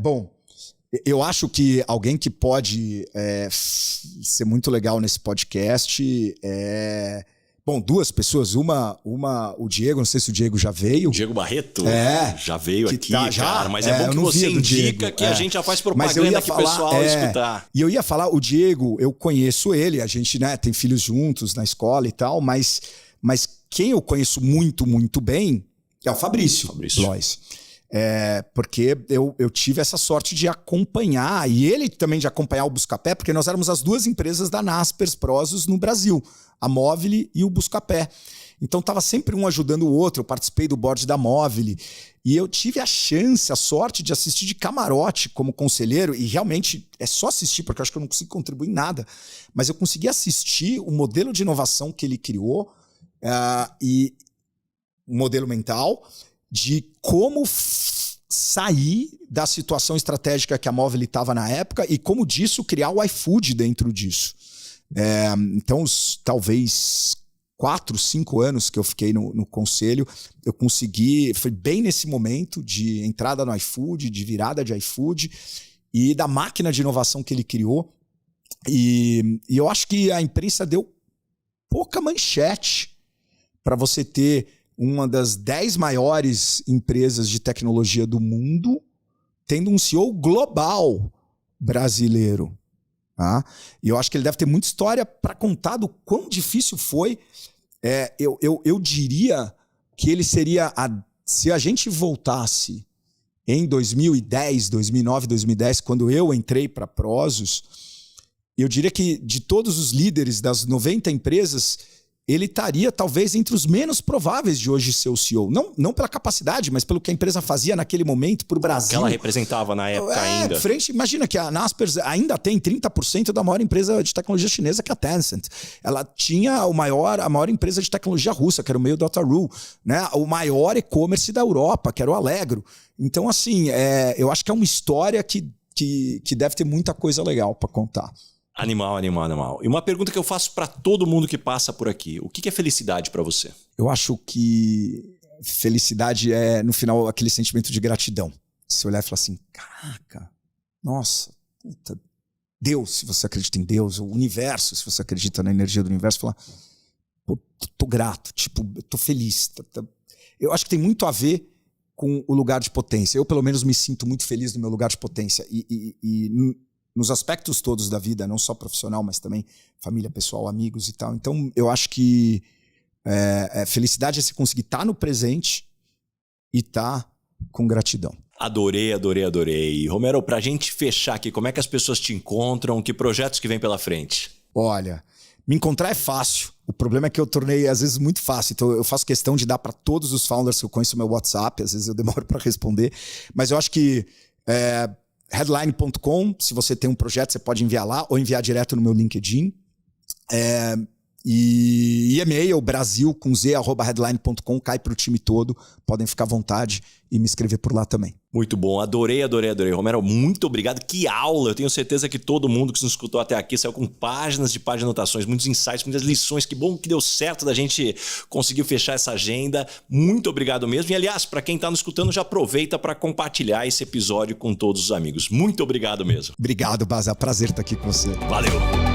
Bom, eu acho que alguém que pode ser muito legal nesse podcast Bom, 2 pessoas. Uma, o Diego, não sei se o Diego já veio. Diego Barreto? Já veio aqui, tá, cara. Mas é bom que você indica que a gente já faz propaganda aqui pro pessoal escutar. E eu ia falar, o Diego, eu conheço ele, a gente tem filhos juntos na escola e tal, mas quem eu conheço muito, muito bem é o Fabrício Lois. Porque eu tive essa sorte de acompanhar, e ele também de acompanhar o Buscapé, porque nós éramos as 2 empresas da Naspers Prosus no Brasil, a Movile e o Buscapé. Então estava sempre um ajudando o outro. Eu participei do board da Movile e eu tive a sorte de assistir de camarote como conselheiro, e realmente é só assistir, porque eu acho que eu não consigo contribuir em nada, mas eu consegui assistir o modelo de inovação que ele criou, e o modelo mental de como sair da situação estratégica que a Movile estava na época e como disso criar o iFood dentro disso. Então, talvez 4, 5 anos que eu fiquei no conselho, eu consegui, foi bem nesse momento de entrada no iFood, de virada de iFood e da máquina de inovação que ele criou. E eu acho que a imprensa deu pouca manchete para você ter uma das 10 maiores empresas de tecnologia do mundo tendo um CEO global brasileiro. Tá? E eu acho que ele deve ter muita história para contar do quão difícil foi. Eu diria que ele seria... se a gente voltasse em 2010, 2009, 2010, quando eu entrei para a Prosus, eu diria que de todos os líderes das 90 empresas, ele estaria talvez entre os menos prováveis de hoje ser o CEO. Não pela capacidade, mas pelo que a empresa fazia naquele momento para o Brasil. Que ela representava na época ainda. Imagina que a Naspers ainda tem 30% da maior empresa de tecnologia chinesa, que é a Tencent. Ela tinha a maior empresa de tecnologia russa, que era o Mail.ru, né? O maior e-commerce da Europa, que era o Allegro. Então, assim, eu acho que é uma história que deve ter muita coisa legal para contar. Animal. E uma pergunta que eu faço para todo mundo que passa por aqui. O que é felicidade para você? Eu acho que felicidade é, no final, aquele sentimento de gratidão, Você olhar e falar assim, caraca, nossa, puta, Deus, se você acredita em Deus, o universo, se você acredita na energia do universo, falar, pô, tô grato, tipo, tô feliz. Eu acho que tem muito a ver com o lugar de potência. Eu, pelo menos, me sinto muito feliz no meu lugar de potência. E nos aspectos todos da vida, não só profissional, mas também família, pessoal, amigos e tal. Então, eu acho que felicidade é você conseguir estar no presente e estar com gratidão. Adorei. Romero, pra gente fechar aqui, como é que as pessoas te encontram? Que projetos que vem pela frente? Olha, me encontrar é fácil. O problema é que eu tornei, às vezes, muito fácil. Então, eu faço questão de dar para todos os founders que eu conheço o meu WhatsApp. Às vezes eu demoro para responder. Mas eu acho que headline.com, se você tem um projeto, você pode enviar lá ou enviar direto no meu LinkedIn. E e-mail, Brasil, com z, @headline.com, cai pro time todo. Podem ficar à vontade e me escrever por lá também. Muito bom, adorei. Romero, muito obrigado. Que aula! Eu tenho certeza que todo mundo que nos escutou até aqui saiu com páginas de anotações, muitos insights, muitas lições. Que bom que deu certo da gente conseguir fechar essa agenda. Muito obrigado mesmo. E, aliás, para quem está nos escutando, já aproveita para compartilhar esse episódio com todos os amigos. Muito obrigado mesmo. Obrigado, Baza. Prazer estar aqui com você. Valeu!